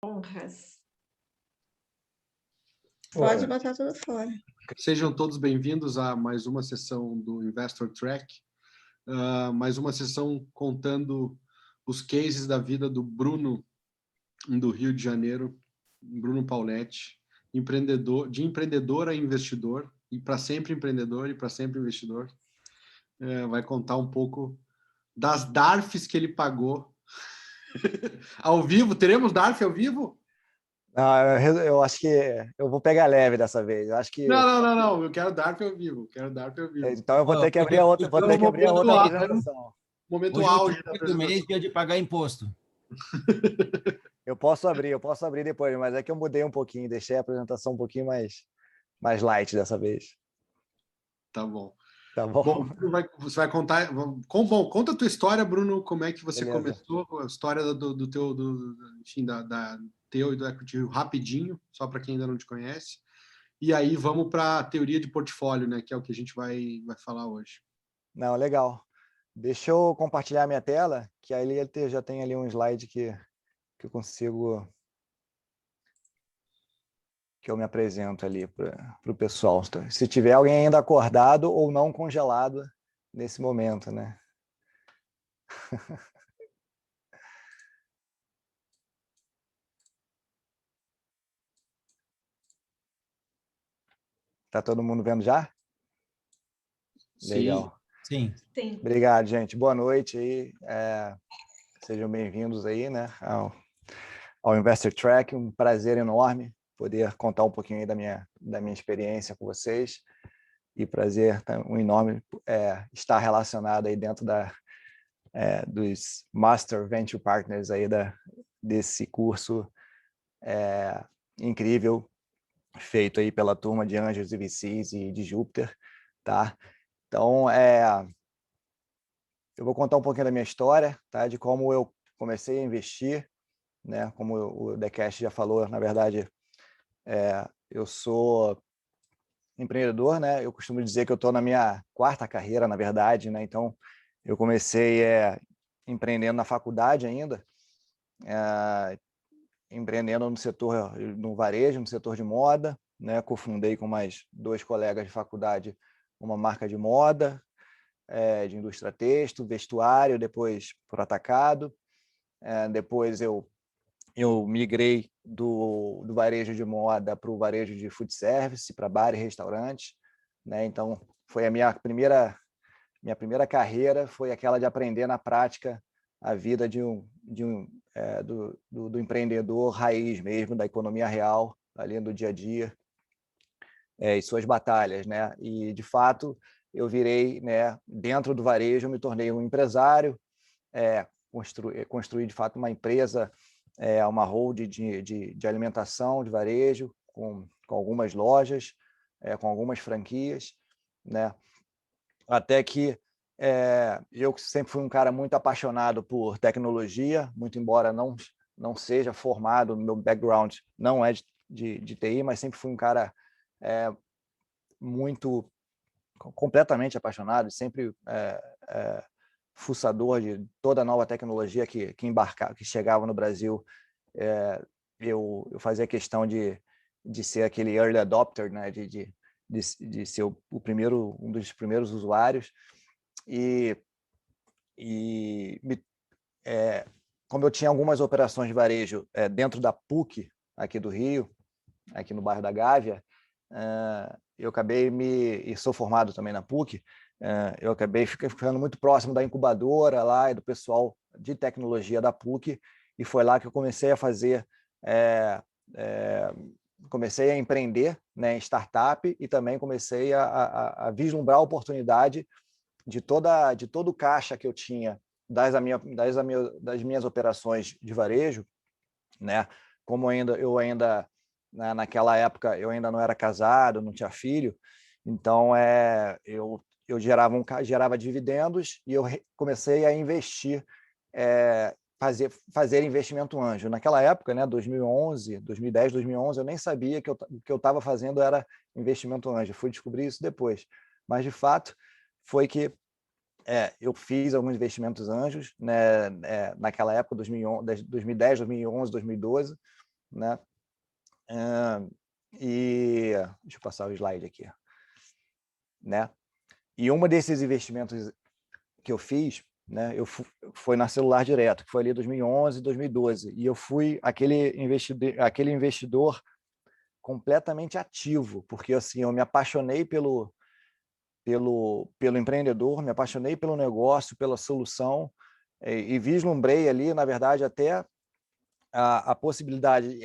Honras. Pode botar tudo fora. Sejam todos bem-vindos a mais uma sessão do Investor Track. Mais uma sessão contando os cases da vida do Bruno, do Rio de Janeiro, Bruno Pauletti, de empreendedor a investidor, e para sempre empreendedor e para sempre investidor. Vai contar um pouco das DARFs que ele pagou. Ao vivo, teremos DARF ao vivo? Eu acho que eu vou pegar leve dessa vez. Eu acho que Não. Eu quero DARF ao vivo. Então eu vou ter que abrir a outra, apresentação. Momento auge da apresentação. Mês, dia de pagar imposto. Eu posso abrir depois, mas é que eu mudei um pouquinho, deixei a apresentação um pouquinho mais light dessa vez. Tá bom. Tá bom? Bom, você vai contar. Conta a tua história, Bruno. Como é que você começou? A história do teu, enfim, teu e do Equity rapidinho, só para quem ainda não te conhece. E aí vamos para a teoria de portfólio, né? Que é o que a gente vai falar hoje. Não, legal. Deixa eu compartilhar minha tela, que aí ele já tem ali um slide que eu consigo, que eu me apresento ali para o pessoal. Se tiver alguém ainda acordado ou não congelado nesse momento, né? Tá todo mundo vendo já? Legal. Sim. Obrigado, gente. Boa noite aí. Sejam bem-vindos aí, né, ao Investor Track. Um prazer enorme poder contar um pouquinho aí da minha experiência com vocês. E prazer um enorme estar relacionado aí dentro dos Master Venture Partners aí desse curso incrível feito aí pela turma de Anjos e VCs e de Júpiter, tá? Então, eu vou contar um pouquinho da minha história, tá? De como eu comecei a investir, né? Como o Decash já falou, na verdade, eu sou empreendedor, né? Eu costumo dizer que eu estou na minha quarta carreira, na verdade, né? Então, eu comecei empreendendo na faculdade ainda, empreendendo no varejo, no setor de moda, né? Cofundei com mais 2 colegas de faculdade uma marca de moda, de indústria têxtil, vestuário, depois por atacado. Depois eu migrei do varejo de moda para o varejo de food service, para bar e restaurante, né? Então, foi a minha primeira carreira, foi aquela de aprender na prática a vida do empreendedor raiz mesmo, da economia real, ali do dia a dia, e suas batalhas, né? E, de fato, eu virei, né, dentro do varejo, eu me tornei um empresário, construí, de fato, uma empresa, uma hold de alimentação, de varejo, com algumas lojas, com algumas franquias, né? Até que eu sempre fui um cara muito apaixonado por tecnologia, muito embora não seja formado, meu background não é de TI, mas sempre fui um cara completamente apaixonado, sempre fuçador de toda nova tecnologia que chegava no Brasil. Eu fazia questão de ser aquele early adopter, né? de ser um dos primeiros usuários. Como eu tinha algumas operações de varejo dentro da PUC, aqui do Rio, aqui no bairro da Gávea, eu acabei e sou formado também na PUC, eu acabei ficando muito próximo da incubadora lá e do pessoal de tecnologia da PUC, e foi lá que eu comecei a fazer, comecei a empreender, né, em startup, e também comecei a vislumbrar a oportunidade de todo o caixa que eu tinha das minhas operações de varejo, né? Como naquela época eu ainda não era casado, não tinha filho, então eu gerava dividendos e eu comecei a investir, fazer investimento anjo. Naquela época, né, 2011, 2010, 2011, eu nem sabia que eu estava fazendo era investimento anjo. Fui descobrir isso depois, mas de fato foi que eu fiz alguns investimentos anjos, né, naquela época, 2010, 2011, 2012, né? E deixa eu passar o slide aqui, né? E uma desses investimentos que eu fiz, né, foi na Celular Direto, que foi ali 2011, 2012, e eu fui aquele investidor completamente ativo, porque assim eu me apaixonei pelo empreendedor, me apaixonei pelo negócio, pela solução, e vislumbrei ali, na verdade, até a possibilidade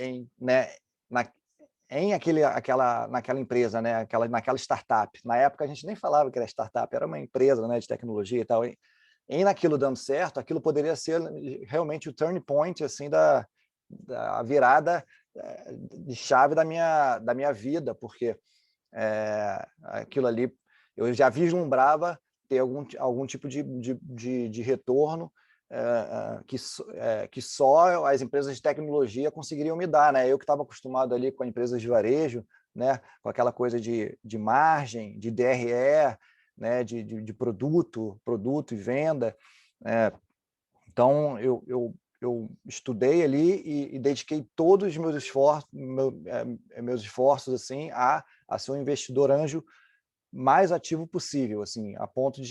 naquela empresa, né? naquela startup. Na época a gente nem falava que era startup, era uma empresa, né, de tecnologia e tal. E naquilo dando certo, aquilo poderia ser realmente o turning point assim da virada de chave da minha vida, porque aquilo ali eu já vislumbrava ter algum tipo de retorno que só as empresas de tecnologia conseguiriam me dar, né? Eu que estava acostumado ali com empresas de varejo, né? Com aquela coisa de margem, de DRE, né? de produto e venda. Então, eu estudei ali e dediquei todos os meus esforços assim, a ser um investidor anjo mais ativo possível, assim, a ponto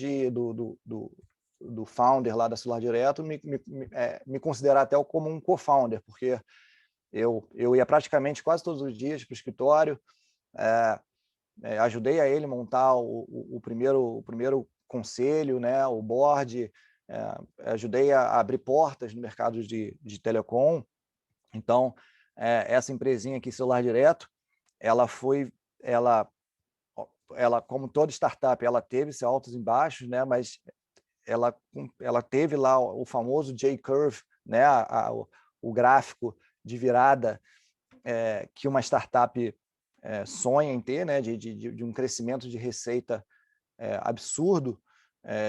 do founder lá da Celular Direto me considerar até como um co-founder, porque eu ia praticamente quase todos os dias para o escritório, ajudei a ele montar o primeiro conselho, né, o board, ajudei a abrir portas no mercado de telecom. Então, essa empresinha aqui, Celular Direto, ela, como toda startup, ela teve seus altos e baixos, né, mas ela teve lá o famoso J-curve, né, o gráfico de virada que uma startup sonha em ter, né, de um crescimento de receita absurdo,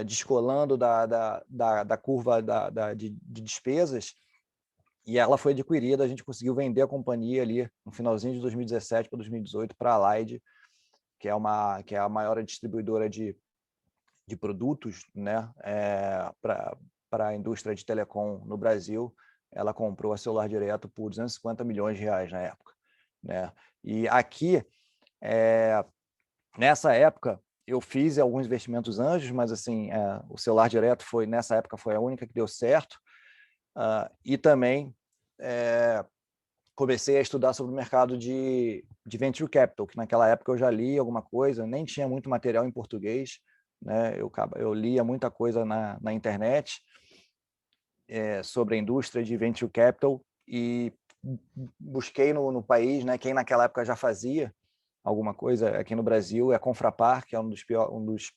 descolando da curva de despesas, e ela foi adquirida, a gente conseguiu vender a companhia ali no finalzinho de 2017 para 2018 para a Allied, que é a maior distribuidora de produtos, né, para a indústria de telecom no Brasil. Ela comprou a Celular Direto por 250 milhões de reais na época, né? E aqui, nessa época, eu fiz alguns investimentos anjos, mas assim, o Celular Direto nessa época foi a única que deu certo. E também comecei a estudar sobre o mercado de venture capital, que naquela época eu já li alguma coisa, nem tinha muito material em português, né? Eu lia muita coisa na internet sobre a indústria de venture capital e busquei no país, né, quem naquela época já fazia alguma coisa aqui no Brasil, é a Confrapar, que é um dos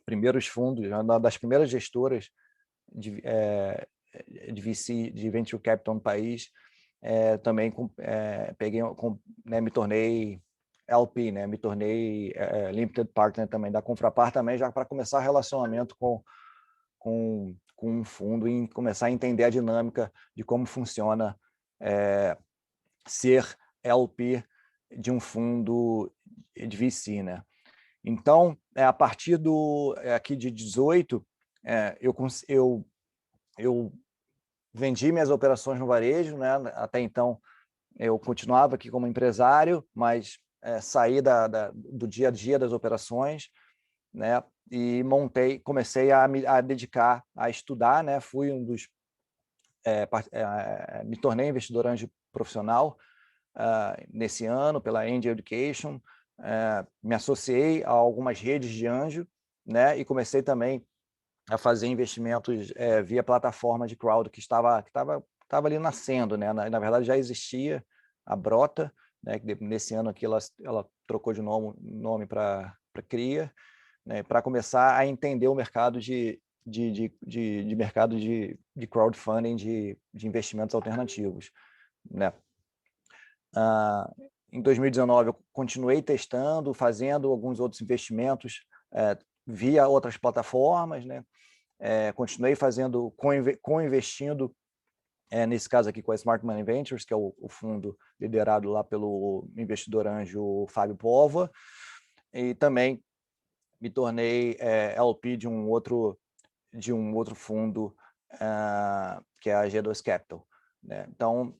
primeiros fundos, uma das primeiras gestoras de VC, de venture capital no país. Também né, me tornei LP, né, me tornei limited partner também da Confrapar, também já para começar relacionamento com um fundo e começar a entender a dinâmica de como funciona ser LP de um fundo de VC, né? Então, a partir aqui de 18, eu vendi minhas operações no varejo, né? Até então eu continuava aqui como empresário, mas saí do dia a dia das operações, né? E comecei a dedicar a estudar, né? Fui me tornei investidor anjo profissional nesse ano pela Angel Education, me associei a algumas redes de anjo, né? E comecei também a fazer investimentos via plataforma de crowd que estava ali nascendo, né? Na verdade já existia a Brota, né? Que nesse ano aqui ela trocou de nome para Cria, né? Para começar a entender o mercado de mercado de crowdfunding de investimentos alternativos, né? Em 2019 eu continuei testando, fazendo alguns outros investimentos via outras plataformas, né? Continuei fazendo, co-investindo, nesse caso aqui com a Smart Money Ventures, que é o fundo liderado lá pelo investidor anjo Fábio Pova, e também me tornei LP de um outro fundo que é a G2 Capital, né? Então,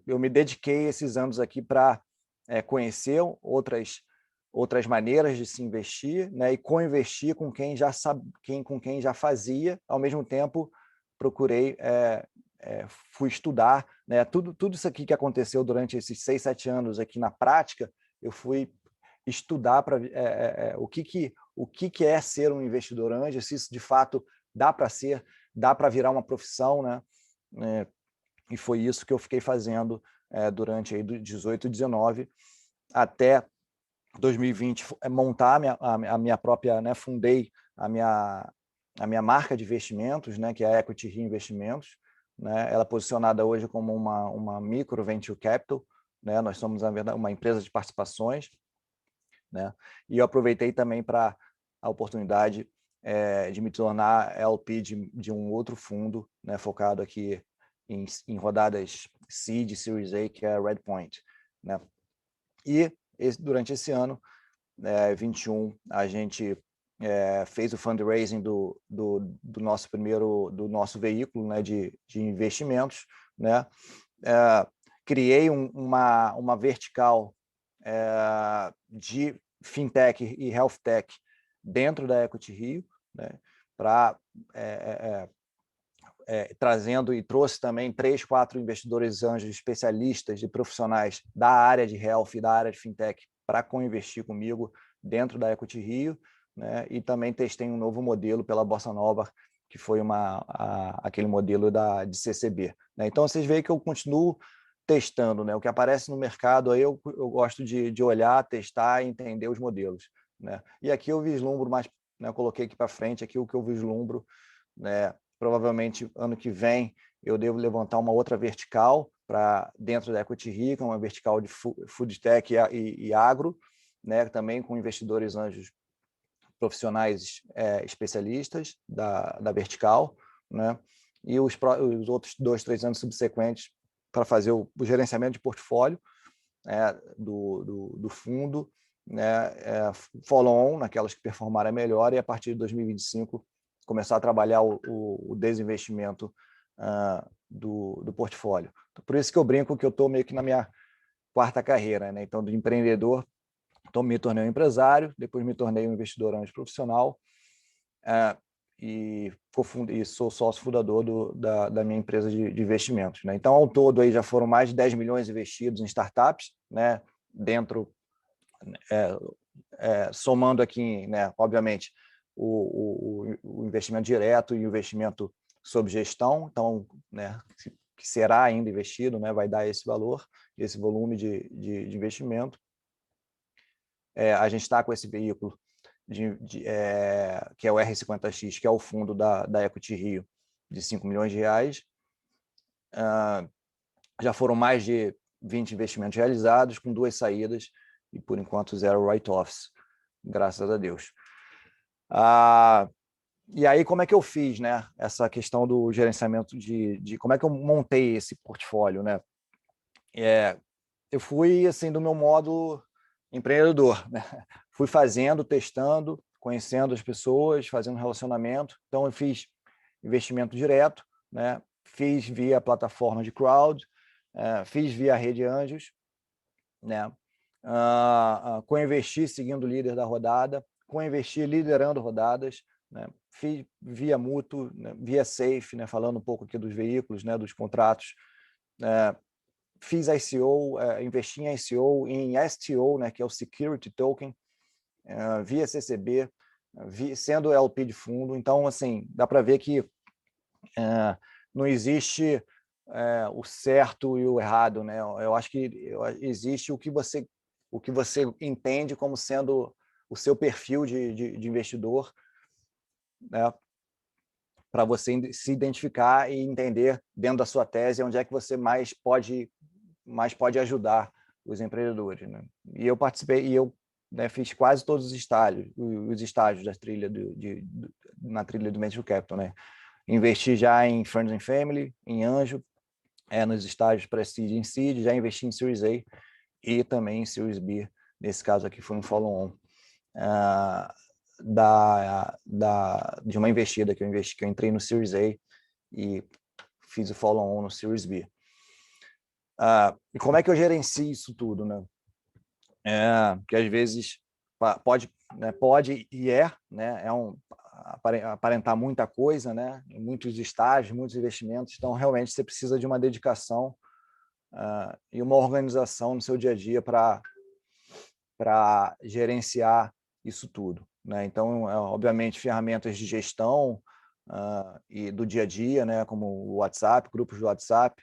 eu me dediquei esses anos aqui para conhecer outras maneiras de se investir, né, e co-investir com quem já sabe, com quem já fazia. Ao mesmo tempo, procurei, fui estudar, né, tudo isso aqui que aconteceu durante esses 6, 7 anos aqui na prática, eu fui estudar para o que é ser um investidor anjo, se isso de fato dá para virar uma profissão, né? E foi isso que eu fiquei fazendo durante aí do 18, 19 até 2020, montar a minha própria, né, fundei a minha marca de investimentos, né, que é a Equity Rio Investimentos, né? Ela é posicionada hoje como uma micro venture capital, né? Nós somos uma empresa de participações, né? E eu aproveitei também para a oportunidade de me tornar LP de um outro fundo, né, focado aqui em rodadas Seed, Series A, que é a Redpoint, né? E durante esse ano, 21, a gente fez o fundraising do nosso veículo, né, de investimentos, né? Criei uma vertical de fintech e health tech dentro da Equity Rio, né, para trazendo, e trouxe também 3, 4 investidores anjos especialistas e profissionais da área de health e da área de fintech para co-investir comigo dentro da Equity Rio, né, e também testei um novo modelo pela Bossa Nova, que foi aquele modelo de CCB, né? Então, vocês veem que eu continuo testando, né? O que aparece no mercado, aí eu gosto de olhar, testar e entender os modelos, né? E aqui eu vislumbro mais, né, eu coloquei aqui para frente aqui o que eu vislumbro, né? Provavelmente ano que vem eu devo levantar uma outra vertical para dentro da Equity Rio, uma vertical de food tech e agro, né? Também com investidores anjos profissionais especialistas da vertical, né? E os outros 2, 3 anos subsequentes para fazer o gerenciamento de portfólio do fundo, né? Follow-on, naquelas que performarem melhor, e a partir de 2025 começar a trabalhar o desinvestimento do portfólio. Então, por isso que eu brinco que eu estou meio que na minha 4ª carreira, né? Então, de empreendedor, me tornei um empresário, depois me tornei um investidor anjo profissional, e sou sócio fundador da minha empresa de investimentos, né? Então, ao todo, aí já foram mais de 10 milhões investidos em startups, né? Dentro, somando aqui, né, obviamente, o investimento direto e o investimento sob gestão, então, né, que será ainda investido, né, vai dar esse valor, esse volume de investimento. A gente está com esse veículo que é o R50X, que é o fundo da Equity Rio, de 5 milhões de reais. Já foram mais de 20 investimentos realizados, com 2 saídas, e por enquanto 0 write-offs, graças a Deus. E aí, como é que eu fiz, né, essa questão do gerenciamento como é que eu montei esse portfólio, né? Eu fui, assim, do meu modo empreendedor, né? Fui fazendo, testando, conhecendo as pessoas, fazendo relacionamento. Então, eu fiz investimento direto, né? Fiz via plataforma de crowd, fiz via rede anjos, né? Co-investi seguindo o líder da rodada, co-investi liderando rodadas, né? Fiz via mútuo, né? Via safe, né? Falando um pouco aqui dos veículos, né? Dos contratos. Fiz ICO, investi em ICO, em STO, né? Que é o Security Token, via CCB, sendo LP de fundo. Então, assim, dá para ver que não existe o certo e o errado, né? Eu acho que existe o que você entende como sendo o seu perfil de investidor, né? Para você se identificar e entender dentro da sua tese onde é que você mais pode ajudar os empreendedores, né? E eu participei, né, fiz quase todos os estágios da trilha na trilha do Venture Capital, né? Investi já em Friends and Family, em Anjo, nos estágios pré-seed e seed, já investi em Series A e também em Series B. Nesse caso aqui foi um follow-on de uma investida que eu entrei no Series A e fiz o follow-on no Series B. E como é que eu gerencio isso tudo, né? Porque às vezes pode, né, pode e né, aparentar muita coisa, né, muitos estágios, muitos investimentos, então realmente você precisa de uma dedicação e uma organização no seu dia a dia para gerenciar isso tudo, né? Então, obviamente, ferramentas de gestão e do dia a dia, né, como o WhatsApp, grupos do WhatsApp,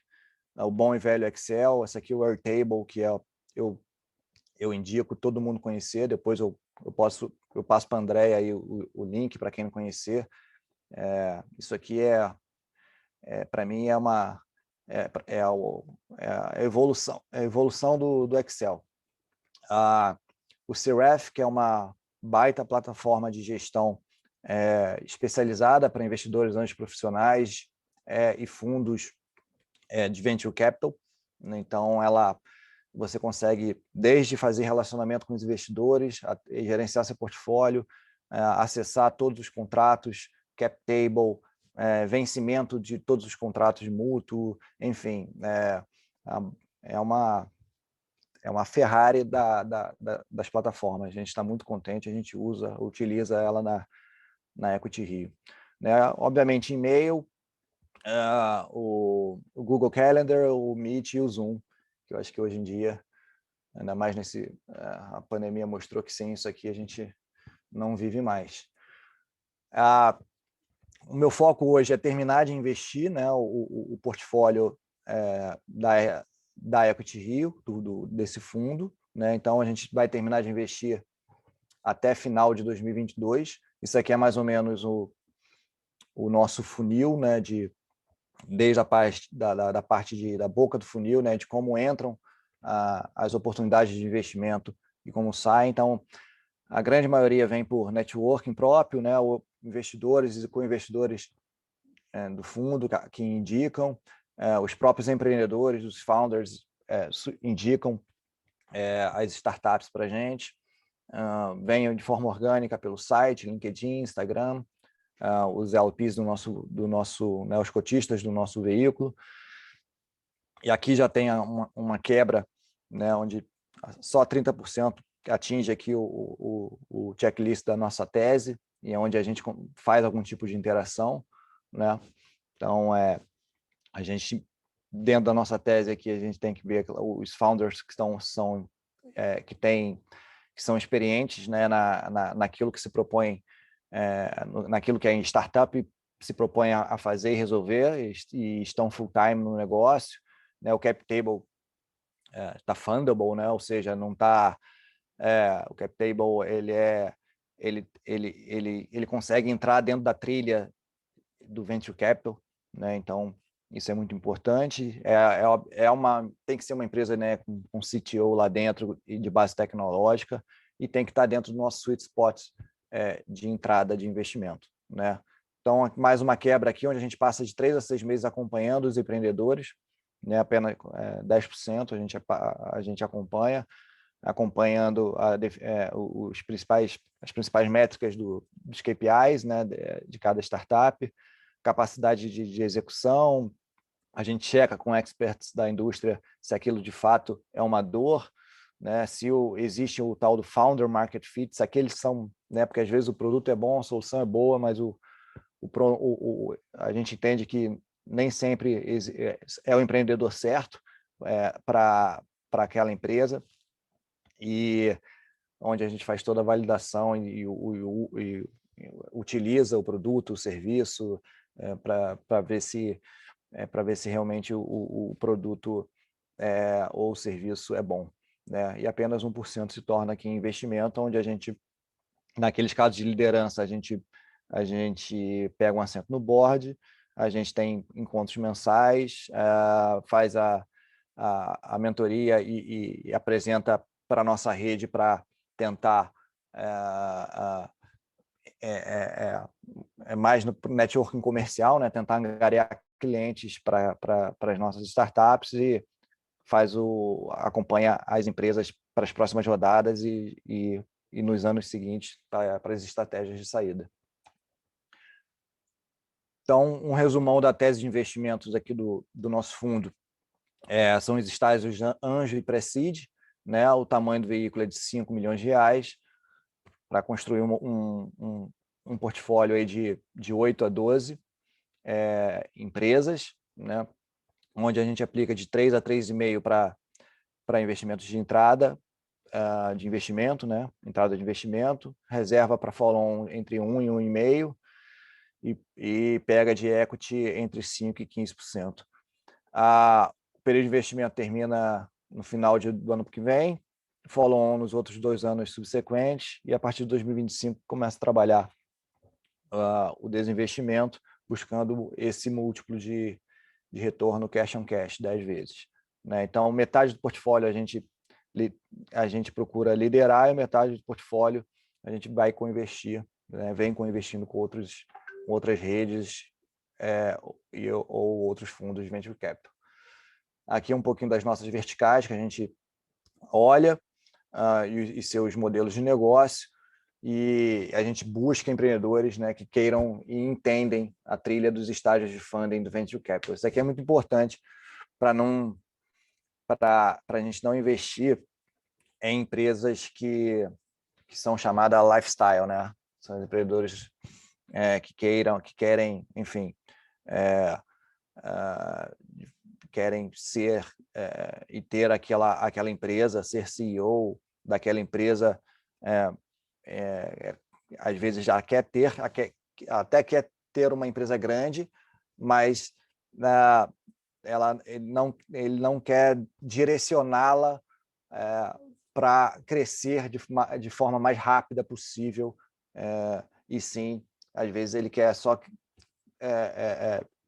o bom e velho Excel, esse aqui é o Airtable, que eu indico todo mundo conhecer, depois eu passo para a Andréia aí o link para quem não conhecer. Isso aqui para mim é a evolução do Excel. O Seraph, que é uma baita plataforma de gestão especializada para investidores anjos profissionais e fundos de venture capital. Então, você consegue desde fazer relacionamento com os investidores, gerenciar seu portfólio, acessar todos os contratos, cap table, vencimento de todos os contratos mútuo, enfim, é uma Ferrari das plataformas. A gente está muito contente, a gente utiliza ela na Equity Rio. Né? Obviamente, e-mail, o Google Calendar, o Meet e o Zoom, que eu acho que hoje em dia, ainda mais a pandemia mostrou que sem isso aqui a gente não vive mais. O meu foco hoje é terminar de investir, né, o portfólio da Equity Rio, desse fundo, né? Então a gente vai terminar de investir até final de 2022. Isso aqui é mais ou menos o nosso funil, né, desde a parte da parte da boca do funil, né, de como entram as oportunidades de investimento e como saem. Então, a grande maioria vem por networking próprio, né, ou investidores e co-investidores do fundo que indicam, os próprios empreendedores, os founders indicam as startups para a gente, venham de forma orgânica pelo site, LinkedIn, Instagram, os LPs do nosso né, os cotistas do nosso veículo. E aqui já tem uma quebra, né, onde só 30% atinge aqui o checklist da nossa tese, e é onde a gente faz algum tipo de interação, né? Então, a gente, dentro da nossa tese aqui, a gente tem que ver os founders que são experientes, né, naquilo que se propõe, naquilo que a startup se propõe a fazer e resolver, e estão full-time no negócio, né? O cap table está fundable, né? Ou seja, não está... o cap table ele consegue entrar dentro da trilha do venture capital, né? Então isso é muito importante. Tem que ser uma empresa, né, com CTO lá dentro e de base tecnológica, e tem que estar dentro do nosso sweet spot de entrada de investimento, né? Então, mais uma quebra aqui, onde a gente passa de 3 a 6 meses acompanhando os empreendedores, né? Apenas 10% a gente acompanhando as principais métricas dos KPIs, né, de cada startup, capacidade de execução. A gente checa com experts da indústria se aquilo de fato é uma dor, né, se existe o tal do founder market fit, se aqueles são, né, porque às vezes o produto é bom, a solução é boa, mas a gente entende que nem sempre é o empreendedor certo para aquela empresa, e onde a gente faz toda a validação e utiliza o produto, o serviço, para ver se realmente o produto ou o serviço é bom, né? E apenas 1% se torna aqui investimento, onde a gente, naqueles casos de liderança, a gente pega um assento no board, a gente tem encontros mensais, faz a mentoria e apresenta para a nossa rede para tentar mais no networking comercial, né? Tentar angariar clientes para as nossas startups, e acompanha as empresas para as próximas rodadas e nos anos seguintes para as estratégias de saída. Então, um resumão da tese de investimentos aqui do nosso fundo São os estágios Anjo e Preside, né? O tamanho do veículo é de R$5 milhões para construir um portfólio aí de 8 a 12 empresas, né? Onde a gente aplica de 3 a 3,5 para investimentos de entrada de investimento, né? Entrada de investimento, reserva para follow-on entre 1 e 1,5 e pega de equity entre 5% e 15%. O período de investimento termina no final do ano que vem, follow-on nos outros 2 anos subsequentes, e a partir de 2025 começa a trabalhar o desinvestimento, buscando esse múltiplo de retorno cash on cash 10 vezes. Né? Então, metade do portfólio a gente procura liderar, e metade do portfólio a gente vai co-investir, né? Vem co-investindo com outras redes ou outros fundos de venture capital. Aqui um pouquinho das nossas verticais que a gente olha e seus modelos de negócio, e a gente busca empreendedores, né, que queiram e entendem a trilha dos estágios de funding do venture capital. Isso aqui é muito importante para a gente não investir em empresas que são chamadas lifestyle, né? São empreendedores que querem, enfim, querem ser e ter aquela empresa, ser CEO daquela empresa, às vezes já até quer ter uma empresa grande, mas ele não quer direcioná-la para crescer de forma mais rápida possível, e sim, às vezes ele quer só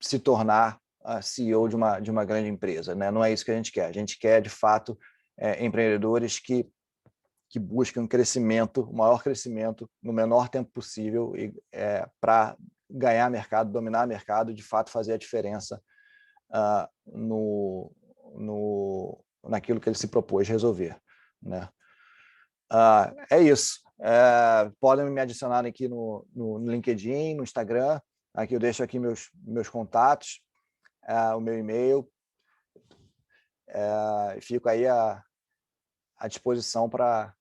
se tornar CEO de uma grande empresa, né? Não é isso que a gente quer. A gente quer, de fato, empreendedores que buscam o maior crescimento no menor tempo possível, para ganhar mercado, dominar mercado, de fato fazer a diferença naquilo que ele se propôs resolver, né? É isso. Podem me adicionar aqui no LinkedIn, no Instagram. Aqui eu deixo aqui meus contatos, o meu e-mail. Fico aí à disposição para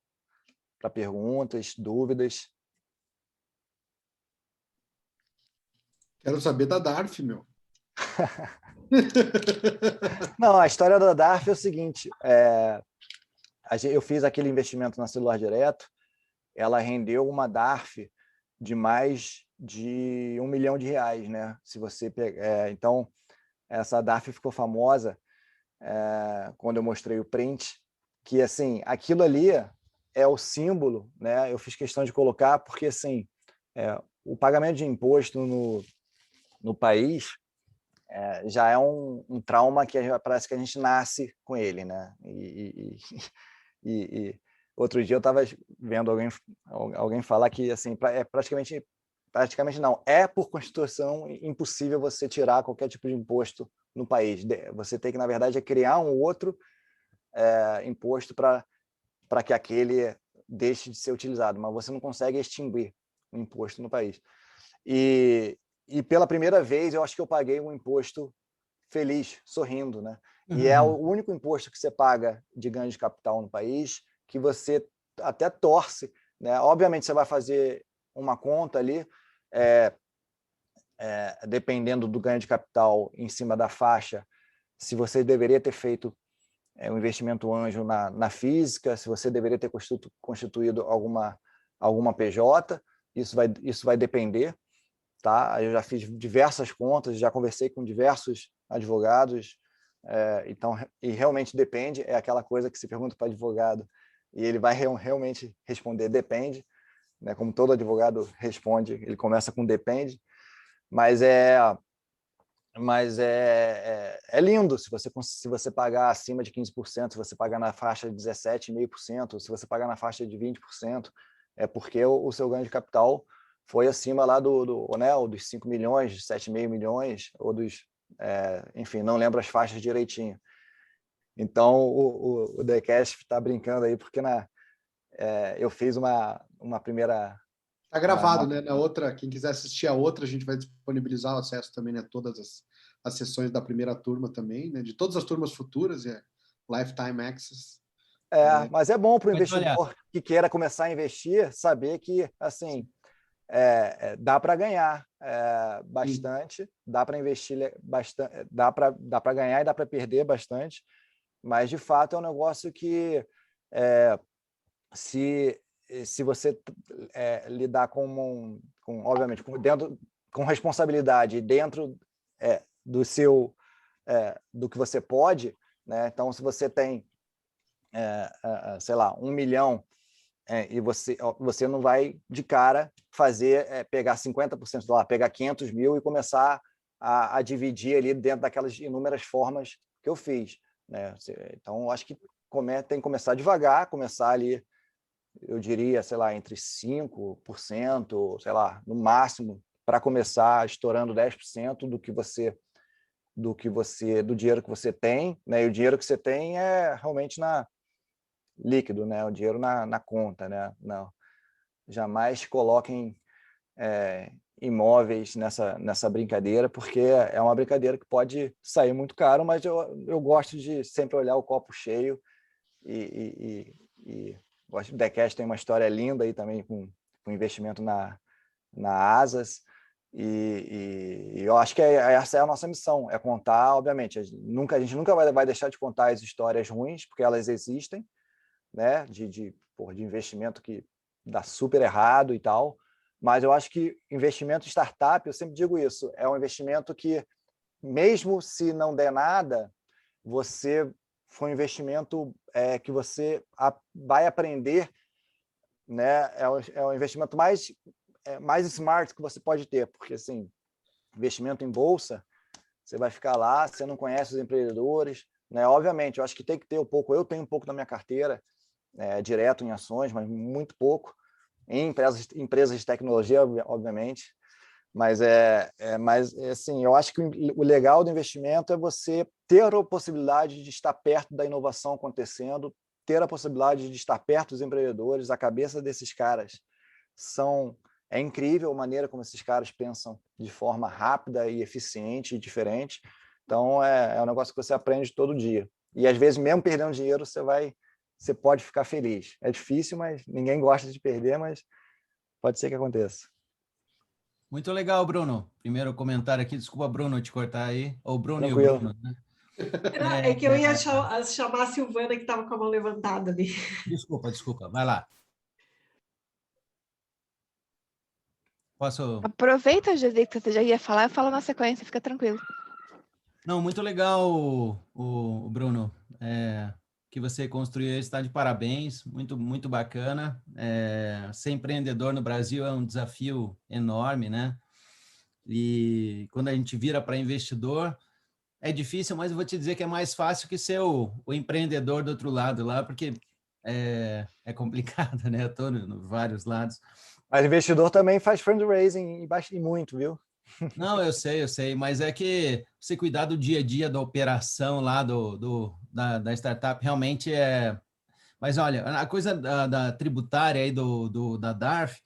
perguntas, dúvidas. Quero saber da DARF, meu. Não, a história da DARF é o seguinte: eu fiz aquele investimento na Celular Direto, ela rendeu uma DARF de mais de R$1 milhão, né? Se você então, essa DARF ficou famosa quando eu mostrei o print, que assim, aquilo ali é o símbolo, né? Eu fiz questão de colocar porque assim, o pagamento de imposto no país já é um trauma que parece que a gente nasce com ele, né? E outro dia eu estava vendo alguém falar que assim, praticamente não, por Constituição impossível você tirar qualquer tipo de imposto no país. Você tem que, na verdade, criar um outro imposto para que aquele deixe de ser utilizado, mas você não consegue extinguir o imposto no país. E pela primeira vez, eu acho que eu paguei um imposto feliz, sorrindo, né? Uhum. E é o único imposto que você paga de ganho de capital no país, que você até torce, né? Obviamente, você vai fazer uma conta ali, dependendo do ganho de capital em cima da faixa, se você deveria ter feito um investimento anjo na física, se você deveria ter constituído alguma PJ, isso vai depender. Tá? Eu já fiz diversas contas, já conversei com diversos advogados, então, e realmente depende, é aquela coisa que se pergunta para advogado e ele vai realmente responder depende, né? Como todo advogado responde, ele começa com depende, mas é lindo se você pagar acima de 15%, se você pagar na faixa de 17,5%, se você pagar na faixa de 20%, é porque o seu ganho de capital foi acima lá dos 5 milhões, 7,5 milhões, ou enfim, não lembro as faixas direitinho. Então, o TheCast está brincando aí, porque eu fiz uma primeira... Está gravado, né? Na outra, quem quiser assistir a outra, a gente vai disponibilizar o acesso também, né? Todas as sessões da primeira turma também, né? De todas as turmas futuras, Lifetime Access. Mas é bom para o Mas olha, investidor que queira começar a investir saber que, assim, dá para ganhar bastante, dá para investir bastante, dá para ganhar e dá para perder bastante, mas de fato é um negócio que se você lidar obviamente com responsabilidade dentro do seu do que você pode, né? Então se você tem sei lá, 1 milhão e você não vai de cara pegar 50% lá, pegar 500 mil e começar a dividir ali dentro daquelas inúmeras formas que eu fiz, né? Então, eu acho que tem que começar devagar, começar ali, eu diria, sei lá, entre 5%, sei lá, no máximo, para começar estourando 10% do dinheiro que você tem, né? E o dinheiro que você tem é realmente líquido, né? O dinheiro na conta, né? Não, jamais coloquem imóveis nessa brincadeira, porque é uma brincadeira que pode sair muito caro, mas eu gosto de sempre olhar o copo cheio e gosto de Decast, tem uma história linda aí também com investimento na Asas, e eu acho que essa é a nossa missão, é contar, obviamente, a gente nunca vai deixar de contar as histórias ruins, porque elas existem, né, de investimento que dá super errado e tal, mas eu acho que investimento em startup, eu sempre digo isso, é um investimento que, mesmo se não der nada, foi um investimento que você vai aprender, né, é o investimento mais smart que você pode ter, porque, assim, investimento em bolsa, você vai ficar lá, você não conhece os empreendedores, né? Obviamente, eu acho que tem que ter eu tenho um pouco na minha carteira, direto em ações, mas muito pouco, em empresas de tecnologia, obviamente, mas assim, eu acho que o legal do investimento é você ter a possibilidade de estar perto da inovação acontecendo, ter a possibilidade de estar perto dos empreendedores, a cabeça desses caras é incrível a maneira como esses caras pensam de forma rápida e eficiente e diferente, então é um negócio que você aprende todo dia, e às vezes mesmo perdendo dinheiro, você pode ficar feliz. É difícil, mas ninguém gosta de perder, mas pode ser que aconteça. muito legal, Bruno. Primeiro comentário aqui, desculpa, Bruno, te cortar aí. Ou Bruno Tranquilo. E o Bruno, né? É que eu ia chamar a Silvana, que estava com a mão levantada ali. Desculpa, vai lá. Posso? Aproveita, José, que você já ia falar, eu falo na sequência, fica tranquilo. Não, muito legal, o Bruno, que você construiu, está de parabéns, muito, muito bacana. Ser empreendedor no Brasil é um desafio enorme, né? E quando a gente vira para investidor, é difícil, mas eu vou te dizer que é mais fácil que ser o empreendedor do outro lado lá, porque é complicado, né? Eu estou em vários lados. Mas investidor também faz fundraising e muito, viu? Não, eu sei, mas é que você cuidar do dia a dia da operação lá da startup realmente é... Mas olha, a coisa da tributária aí da DARF,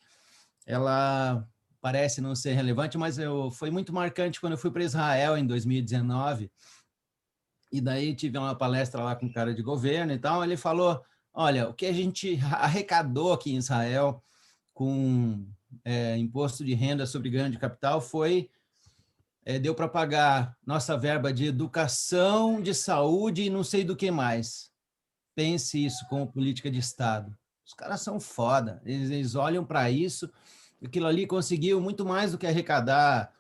ela parece não ser relevante, mas foi muito marcante quando eu fui para Israel em 2019, e daí tive uma palestra lá com um cara de governo e tal, ele falou, olha, o que a gente arrecadou aqui em Israel com imposto de renda sobre ganho de capital deu para pagar nossa verba de educação, de saúde e não sei do que mais. Pense isso como política de Estado. Os caras são foda, eles olham para isso, aquilo ali conseguiu muito mais do que arrecadar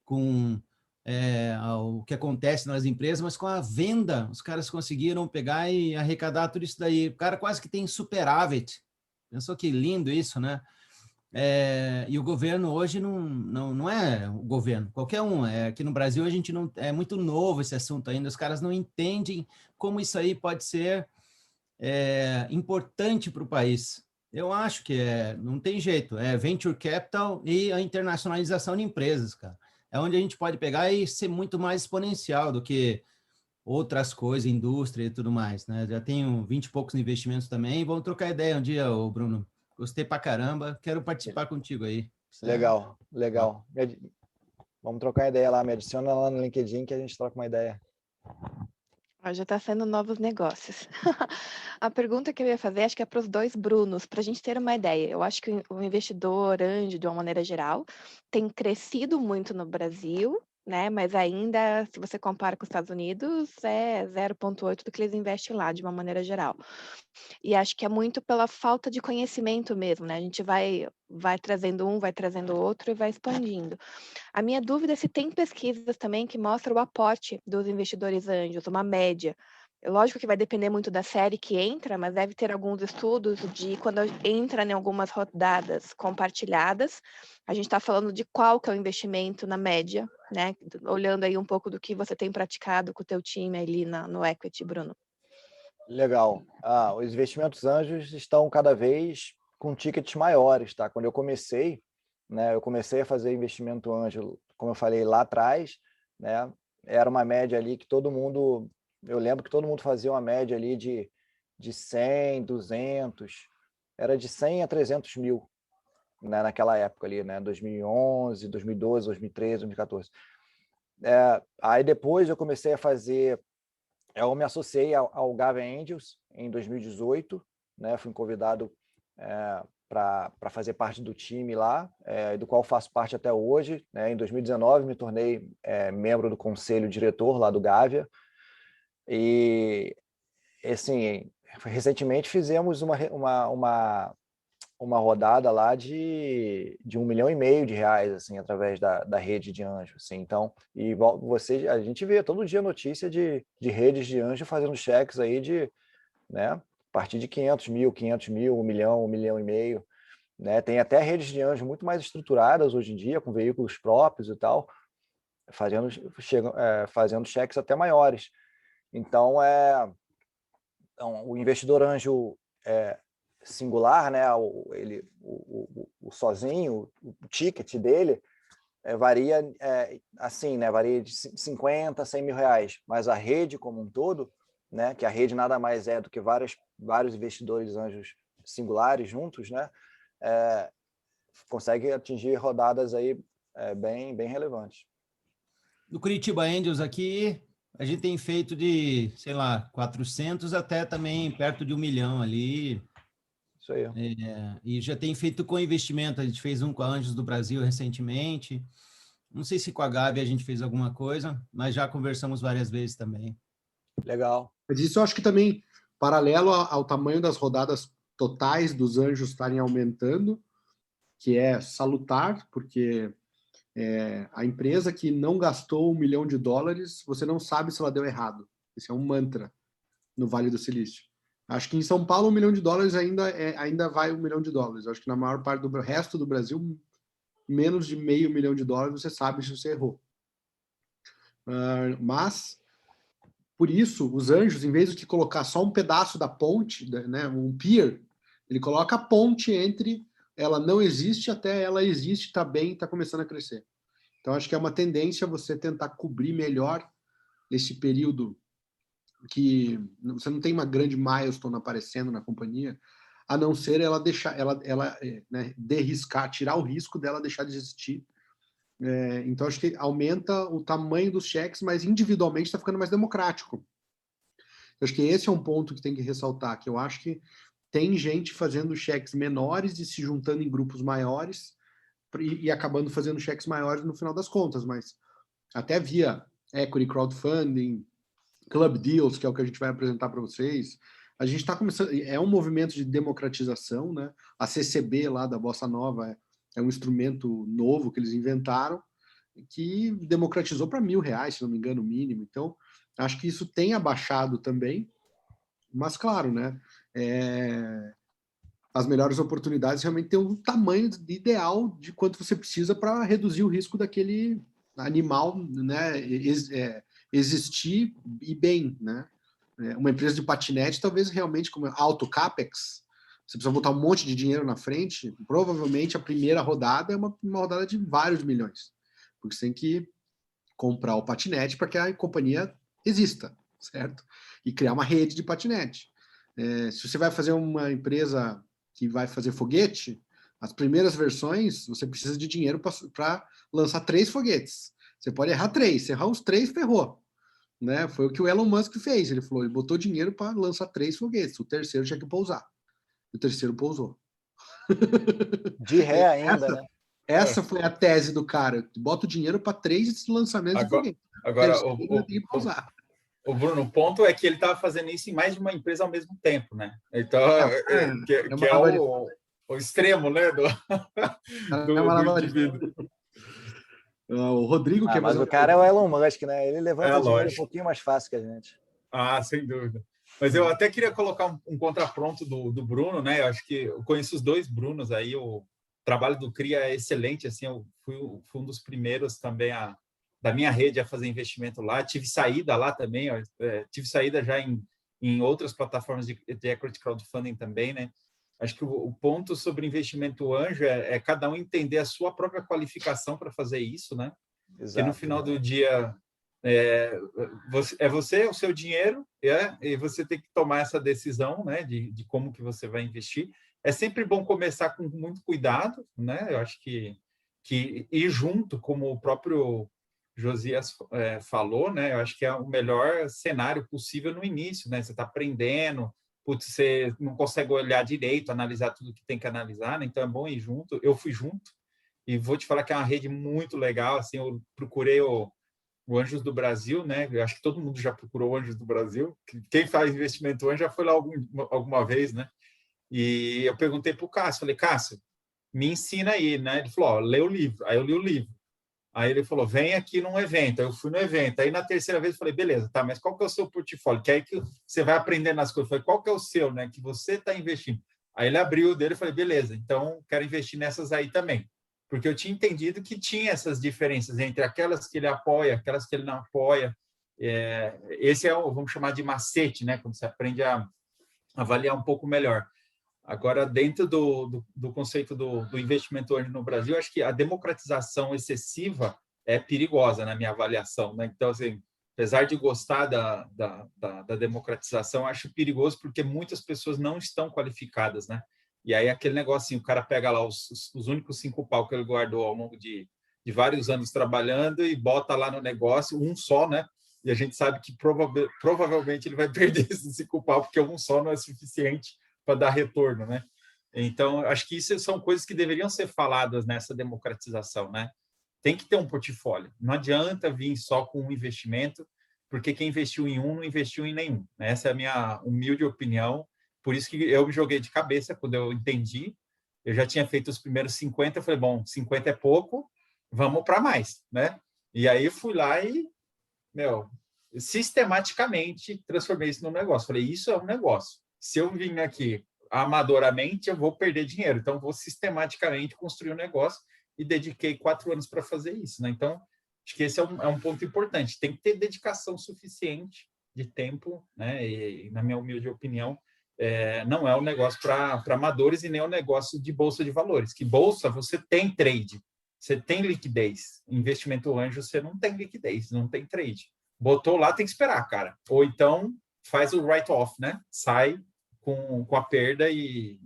com o que acontece nas empresas, mas com a venda, os caras conseguiram pegar e arrecadar tudo isso daí. O cara quase que tem superávit. Pensou que lindo isso, né? E o governo hoje não é o governo, qualquer um. Aqui no Brasil a gente não é muito novo esse assunto ainda, os caras não entendem como isso aí pode ser importante para o país. Eu acho que não tem jeito, é venture capital e a internacionalização de empresas, cara. É onde a gente pode pegar e ser muito mais exponencial do que outras coisas, indústria e tudo mais, né? Já tenho 20 e poucos investimentos também, vamos trocar ideia um dia, Bruno. Gostei pra caramba, quero participar contigo aí. Legal. Vamos trocar ideia lá, me adiciona lá no LinkedIn que a gente troca uma ideia. Já está sendo novos negócios. A pergunta que eu ia fazer, acho que é para os dois Brunos, para a gente ter uma ideia. Eu acho que o investidor anjo, de uma maneira geral, tem crescido muito no Brasil, né? Mas ainda, se você compara com os Estados Unidos, é 0,8 do que eles investem lá, de uma maneira geral. E acho que é muito pela falta de conhecimento mesmo, né? A gente vai trazendo um, vai trazendo outro e vai expandindo. A minha dúvida é se tem pesquisas também que mostram o aporte dos investidores anjos, uma média. Lógico que vai depender muito da série que entra, mas deve ter alguns estudos de quando entra em algumas rodadas compartilhadas, a gente está falando de qual que é o investimento na média, né? Olhando aí um pouco do que você tem praticado com o teu time ali no Equity, Bruno. Legal. Os investimentos anjos estão cada vez com tickets maiores, tá? Quando eu comecei, né, eu comecei a fazer investimento anjo, como eu falei lá atrás, né, era uma média ali que eu lembro que todo mundo fazia uma média ali de 100, 200, era de 100 a 300 mil, né, naquela época ali, né, 2011, 2012, 2013, 2014. Aí depois eu comecei a fazer, eu me associei ao Gava Angels em 2018, né, fui convidado para fazer parte do time lá, do qual faço parte até hoje, né? Em 2019 me tornei membro do conselho diretor lá do Gavia, e assim, recentemente fizemos uma rodada lá de R$1,5 milhão, assim, através da rede de anjo, assim. Então, e a gente vê todo dia notícia de redes de anjo fazendo cheques aí de, né, a partir de 500 mil, 1 milhão, 1,5 milhão, né? Tem até redes de anjo muito mais estruturadas hoje em dia, com veículos próprios e tal, fazendo cheques até maiores. Então, o investidor anjo singular, né, o sozinho, o ticket dele varia assim, né, varia de 50 a 100 mil reais, mas a rede como um todo, né, que a rede nada mais é do que vários investidores anjos singulares juntos, né, consegue atingir rodadas aí bem relevantes. No Curitiba Angels aqui, a gente tem feito de, sei lá, 400 até também perto de 1 milhão ali. Isso aí. E já tem feito com investimento, a gente fez um com a Anjos do Brasil recentemente. Não sei se com a Gavi a gente fez alguma coisa, mas já conversamos várias vezes também. Legal. Mas isso eu acho que também, paralelo ao tamanho das rodadas totais dos anjos estarem aumentando, que é salutar, porque a empresa que não gastou $1 milhão, você não sabe se ela deu errado. Esse é um mantra no Vale do Silício. Acho que em São Paulo $1 milhão ainda vai $1 milhão. Acho que na maior parte do resto do Brasil, menos de $500 mil você sabe se você errou. Mas, por isso, os anjos, em vez de colocar só um pedaço da ponte, né, um pier, ele coloca a ponte entre ela não existe até ela existe, está bem, está começando a crescer. Então, acho que é uma tendência você tentar cobrir melhor esse período que você não tem uma grande milestone aparecendo na companhia, a não ser ela deixar, né, derriscar, tirar o risco dela deixar de existir. Então, acho que aumenta o tamanho dos cheques, mas individualmente está ficando mais democrático. Acho que esse é um ponto que tem que ressaltar, que eu acho que tem gente fazendo cheques menores e se juntando em grupos maiores e acabando fazendo cheques maiores no final das contas, mas até via equity crowdfunding, club deals, que é o que a gente vai apresentar para vocês, a gente está começando, é um movimento de democratização, né? A CCB lá da Bossa Nova é um instrumento novo que eles inventaram, que democratizou para R$1.000, se não me engano, o mínimo. Então, acho que isso tem abaixado também, mas claro, né? As melhores oportunidades realmente têm um tamanho ideal de quanto você precisa para reduzir o risco daquele animal, né, existir e bem, né? Uma empresa de patinete, talvez realmente como alto capex, você precisa botar um monte de dinheiro na frente, provavelmente a primeira rodada é uma rodada de vários milhões, porque você tem que comprar o patinete para que a companhia exista, certo? E criar uma rede de patinete. Se você vai fazer uma empresa que vai fazer foguete, As primeiras versões, você precisa de dinheiro para lançar 3 foguetes. Você pode errar 3, se errar os 3, ferrou. Né? Foi o que o Elon Musk fez. Ele falou, ele botou dinheiro para lançar 3 foguetes. O terceiro tinha que pousar. O terceiro pousou. De ré ainda, né? Essa foi a tese do cara. Bota o dinheiro para 3 lançamentos de foguete. Agora, tem que pousar. O Bruno, o ponto é que ele estava fazendo isso em mais de uma empresa ao mesmo tempo, né? Então, que é o extremo, né? Do indivíduo. O Rodrigo quer mas o cara é o Elon Musk, né? Ele levanta dinheiro lógico. um pouquinho mais fácil que a gente. Sem dúvida. Mas eu até queria colocar um contraponto do Bruno, né? Eu acho que eu conheço os 2 Brunos aí. O trabalho do CRIA é excelente. Assim, eu fui um dos primeiros também da minha rede a fazer investimento lá. Tive saída lá também. Tive saída já em outras plataformas de equity crowdfunding também, né? Acho que o ponto sobre investimento anjo é cada um entender a sua própria qualificação para fazer isso, né? Exato. Que no final do dia é você, o seu dinheiro, e você tem que tomar essa decisão, né? De como que você vai investir. É sempre bom começar com muito cuidado, né? Eu acho que ir junto, como o próprio Josias falou, né? Eu acho que é o melhor cenário possível no início, né? Você está aprendendo, você não consegue olhar direito, analisar tudo que tem que analisar, né? Então é bom ir junto. Eu fui junto e vou te falar que é uma rede muito legal. Assim, eu procurei o Anjos do Brasil, né? Eu acho que todo mundo já procurou o Anjos do Brasil. Quem faz investimento anjo já foi lá alguma vez, né? E eu perguntei para o Cássio, falei, Cássio, me ensina aí, né? Ele falou, lê o livro. Aí eu li o livro. Aí ele falou, vem aqui num evento. Aí eu fui no evento. Aí na terceira vez eu falei, beleza, tá, mas qual que é o seu portfólio? Que aí que você vai aprendendo as coisas. Eu falei, qual que é o seu, né? Que você está investindo. Aí ele abriu o dele e falei, beleza, então quero investir nessas aí também. Porque eu tinha entendido que tinha essas diferenças entre aquelas que ele apoia, aquelas que ele não apoia. Esse é o, vamos chamar de macete, né? Quando você aprende a avaliar um pouco melhor. Agora, dentro do conceito do investimento hoje no Brasil, acho que a democratização excessiva é perigosa na minha avaliação, né? Então, assim, apesar de gostar da democratização, acho perigoso porque muitas pessoas não estão qualificadas, né? E aí aquele negocinho, o cara pega lá os únicos 5 pau que ele guardou ao longo de vários anos trabalhando e bota lá no negócio, um só, né? E a gente sabe que provavelmente ele vai perder esses 5 pau, porque um só não é suficiente para dar retorno, né? Então, acho que isso são coisas que deveriam ser faladas nessa democratização, né? Tem que ter um portfólio. Não adianta vir só com um investimento, porque quem investiu em um não investiu em nenhum. Essa é a minha humilde opinião. Por isso que eu me joguei de cabeça quando eu entendi. Eu já tinha feito os primeiros 50, eu falei, bom, 50 é pouco, vamos para mais, né? E aí fui lá e, sistematicamente transformei isso num negócio. Falei, isso é um negócio. Se eu vim aqui amadoramente, eu vou perder dinheiro. Então, vou sistematicamente construir um negócio e dediquei 4 anos para fazer isso, né? Então, acho que esse é um ponto importante. Tem que ter dedicação suficiente de tempo, né? E na minha humilde opinião, não é um negócio para amadores e nem um negócio de bolsa de valores. Que bolsa, você tem trade, você tem liquidez. Investimento anjo, você não tem liquidez, não tem trade. Botou lá, tem que esperar, cara. Ou então, faz o write-off, né? Sai com a perda e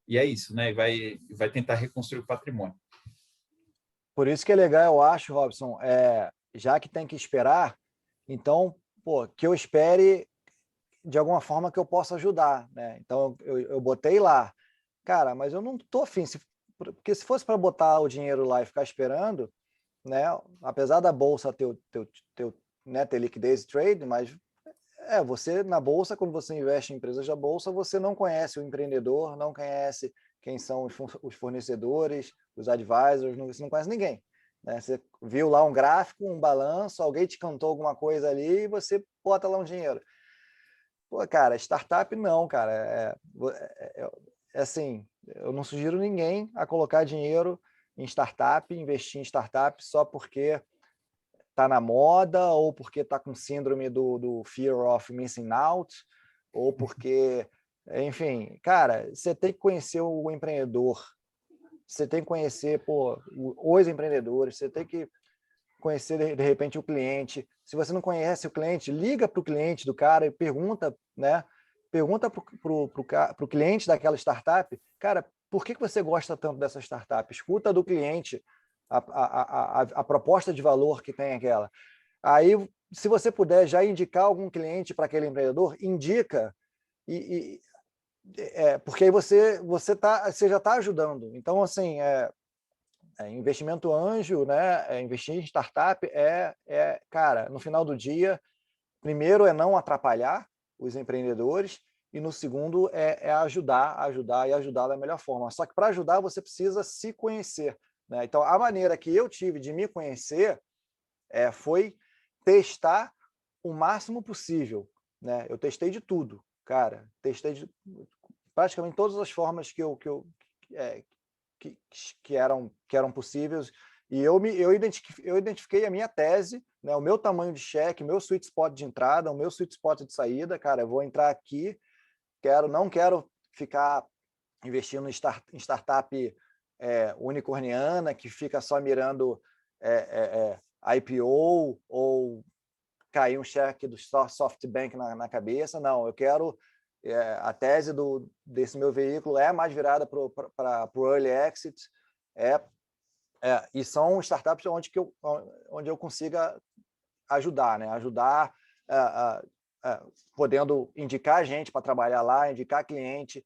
é isso, né? E vai tentar reconstruir o patrimônio. Por isso que é legal, eu acho, Robson, já que tem que esperar, então, que eu espere de alguma forma que eu possa ajudar, né? Então, eu botei lá. Cara, mas eu não estou afim, porque se fosse para botar o dinheiro lá e ficar esperando, né? Apesar da bolsa ter liquidez e trade, mas você na bolsa, quando você investe em empresas da bolsa, você não conhece o empreendedor, não conhece quem são os fornecedores, os advisors, você não conhece ninguém, né? Você viu lá um gráfico, um balanço, alguém te cantou alguma coisa ali e você bota lá um dinheiro. Cara, startup não, cara. Assim, eu não sugiro ninguém a colocar dinheiro em startup, investir em startup só porque está na moda, ou porque está com síndrome do fear of missing out, ou porque, enfim, cara, você tem que conhecer o empreendedor, você tem que conhecer os empreendedores, você tem que conhecer, de repente, o cliente. Se você não conhece o cliente, liga para o cliente do cara e pergunta, né? Pergunta para o cliente daquela startup, cara, por que você gosta tanto dessa startup? Escuta do cliente a proposta de valor que tem aquela. Aí, se você puder já indicar algum cliente para aquele empreendedor, indica, porque aí você já está ajudando. Então, assim, investimento anjo, né? Investir em startup cara, no final do dia, primeiro é não atrapalhar os empreendedores e no segundo é ajudar e ajudar da melhor forma. Só que para ajudar você precisa se conhecer, né? Então, a maneira que eu tive de me conhecer foi testar o máximo possível, né? Eu testei de tudo, cara. Testei de praticamente todas as formas que eram possíveis. E eu identifiquei a minha tese, né, o meu tamanho de cheque, o meu sweet spot de entrada, o meu sweet spot de saída. Cara, eu vou entrar aqui, não quero ficar investindo em startup unicorniana, que fica só mirando IPO ou cair um cheque do SoftBank na cabeça. Não, eu quero... a tese desse meu veículo é mais virada para o early exit, e são startups onde eu consiga ajudar, né? Ajudar, podendo indicar gente para trabalhar lá, indicar cliente,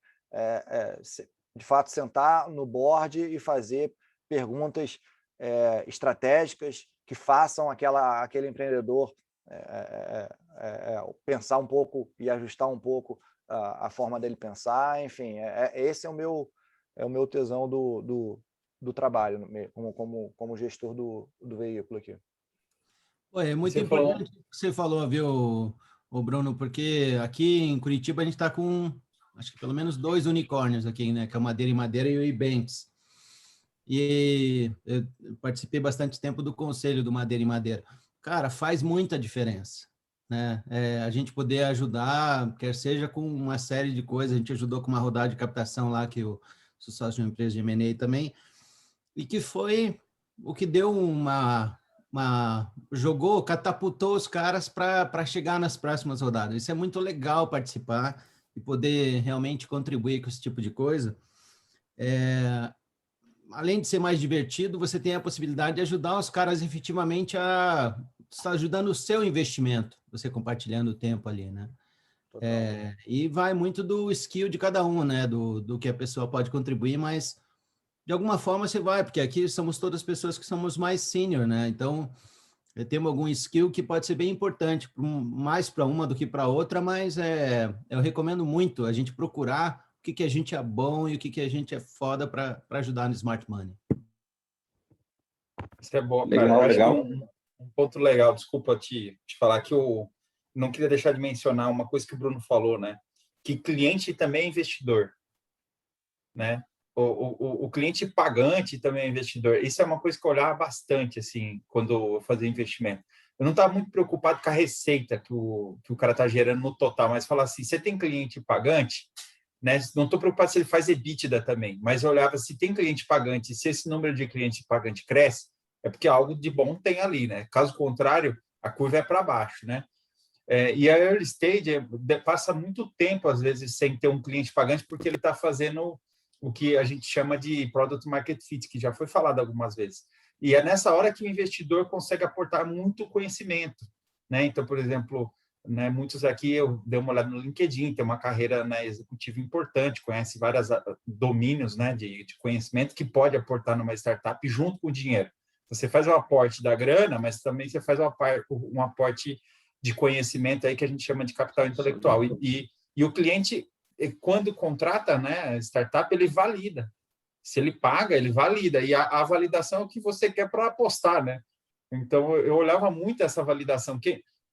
de fato sentar no board e fazer perguntas estratégicas que façam aquele empreendedor pensar um pouco e ajustar um pouco a forma dele pensar. Enfim, esse é o meu tesão do trabalho como gestor do veículo aqui. É muito importante o que você falou, viu, Bruno, porque aqui em Curitiba a gente está com, acho que pelo menos 2 unicórnios aqui, né, que é o Madeira e Madeira e o Ebanks. E eu participei bastante tempo do conselho do Madeira e Madeira. Cara, faz muita diferença, né? A gente poder ajudar, quer seja com uma série de coisas. A gente ajudou com uma rodada de captação lá, que eu sou sócio de uma empresa de M&A também, e que foi o que deu catapultou os caras para chegar nas próximas rodadas. Isso é muito legal participar e poder realmente contribuir com esse tipo de coisa. Além de ser mais divertido, você tem a possibilidade de ajudar os caras efetivamente a estar ajudando o seu investimento, você compartilhando o tempo ali, né? E vai muito do skill de cada um, né? Do que a pessoa pode contribuir, mas de alguma forma você vai, porque aqui somos todas pessoas que somos mais senior, né? Então, temos algum skill que pode ser bem importante, mais para uma do que para outra, mas eu recomendo muito a gente procurar o que a gente é bom e o que a gente é foda para ajudar no Smart Money. Isso é bom, cara. Legal, acho legal. que um ponto legal, desculpa te falar, que eu não queria deixar de mencionar uma coisa que o Bruno falou, né? Que cliente também é investidor, né? O cliente pagante também é investidor. Isso é uma coisa que eu olhava bastante, assim, quando eu fazia investimento. Eu não estava muito preocupado com a receita que o cara está gerando no total, mas falar assim, você tem cliente pagante, né? Não estou preocupado se ele faz EBITDA também, mas eu olhava se tem cliente pagante, se esse número de cliente pagante cresce, é porque algo de bom tem ali, né? Caso contrário, a curva é para baixo, né? E a early stage passa muito tempo, às vezes, sem ter um cliente pagante, porque ele está fazendo o que a gente chama de product market fit, que já foi falado algumas vezes. E é nessa hora que o investidor consegue aportar muito conhecimento, né? Então, por exemplo, né, muitos aqui, eu dei uma olhada no LinkedIn, tem uma carreira, né, executiva importante, conhece vários domínios, né, de conhecimento que pode aportar numa startup junto com o dinheiro. Você faz um aporte da grana, mas também você faz um aporte de conhecimento aí que a gente chama de capital intelectual. E o cliente, quando contrata, né, startup, ele valida. Se ele paga, ele valida. E a validação é o que você quer para apostar, né? Então, eu olhava muito essa validação.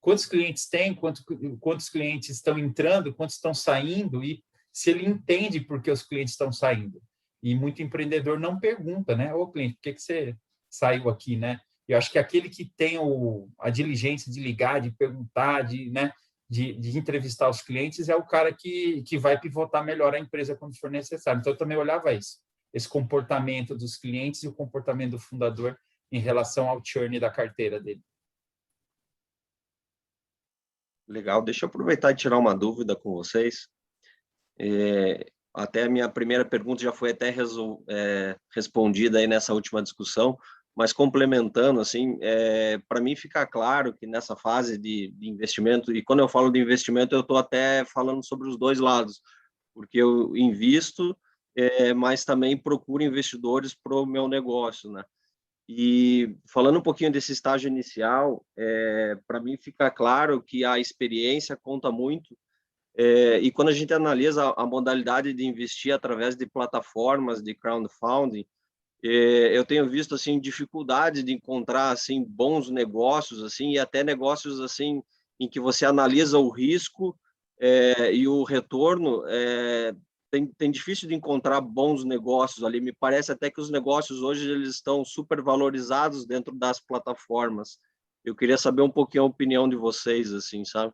Quantos clientes tem, quantos clientes estão entrando, quantos estão saindo, e se ele entende por que os clientes estão saindo. E muito empreendedor não pergunta, né? Ô, cliente, por que você saiu aqui, né? Eu acho que aquele que tem a diligência de ligar, de perguntar, né, de entrevistar os clientes, é o cara que vai pivotar melhor a empresa quando for necessário. Então, eu também olhava isso, esse comportamento dos clientes e o comportamento do fundador em relação ao churn da carteira dele. Legal, deixa eu aproveitar e tirar uma dúvida com vocês. até a minha primeira pergunta já foi até respondida aí nessa última discussão, mas complementando, assim, para mim fica claro que nessa fase de investimento, e quando eu falo de investimento, eu estou até falando sobre os dois lados, porque eu invisto, mas também procuro investidores para o meu negócio, né? E falando um pouquinho desse estágio inicial, para mim fica claro que a experiência conta muito, e quando a gente analisa a modalidade de investir através de plataformas de crowdfunding, eu tenho visto assim dificuldade de encontrar assim bons negócios assim e até negócios assim em que você analisa o risco e o retorno, tem difícil de encontrar bons negócios ali. Me parece até que os negócios hoje eles estão super valorizados dentro das plataformas. Eu queria saber um pouquinho a opinião de vocês, assim, sabe?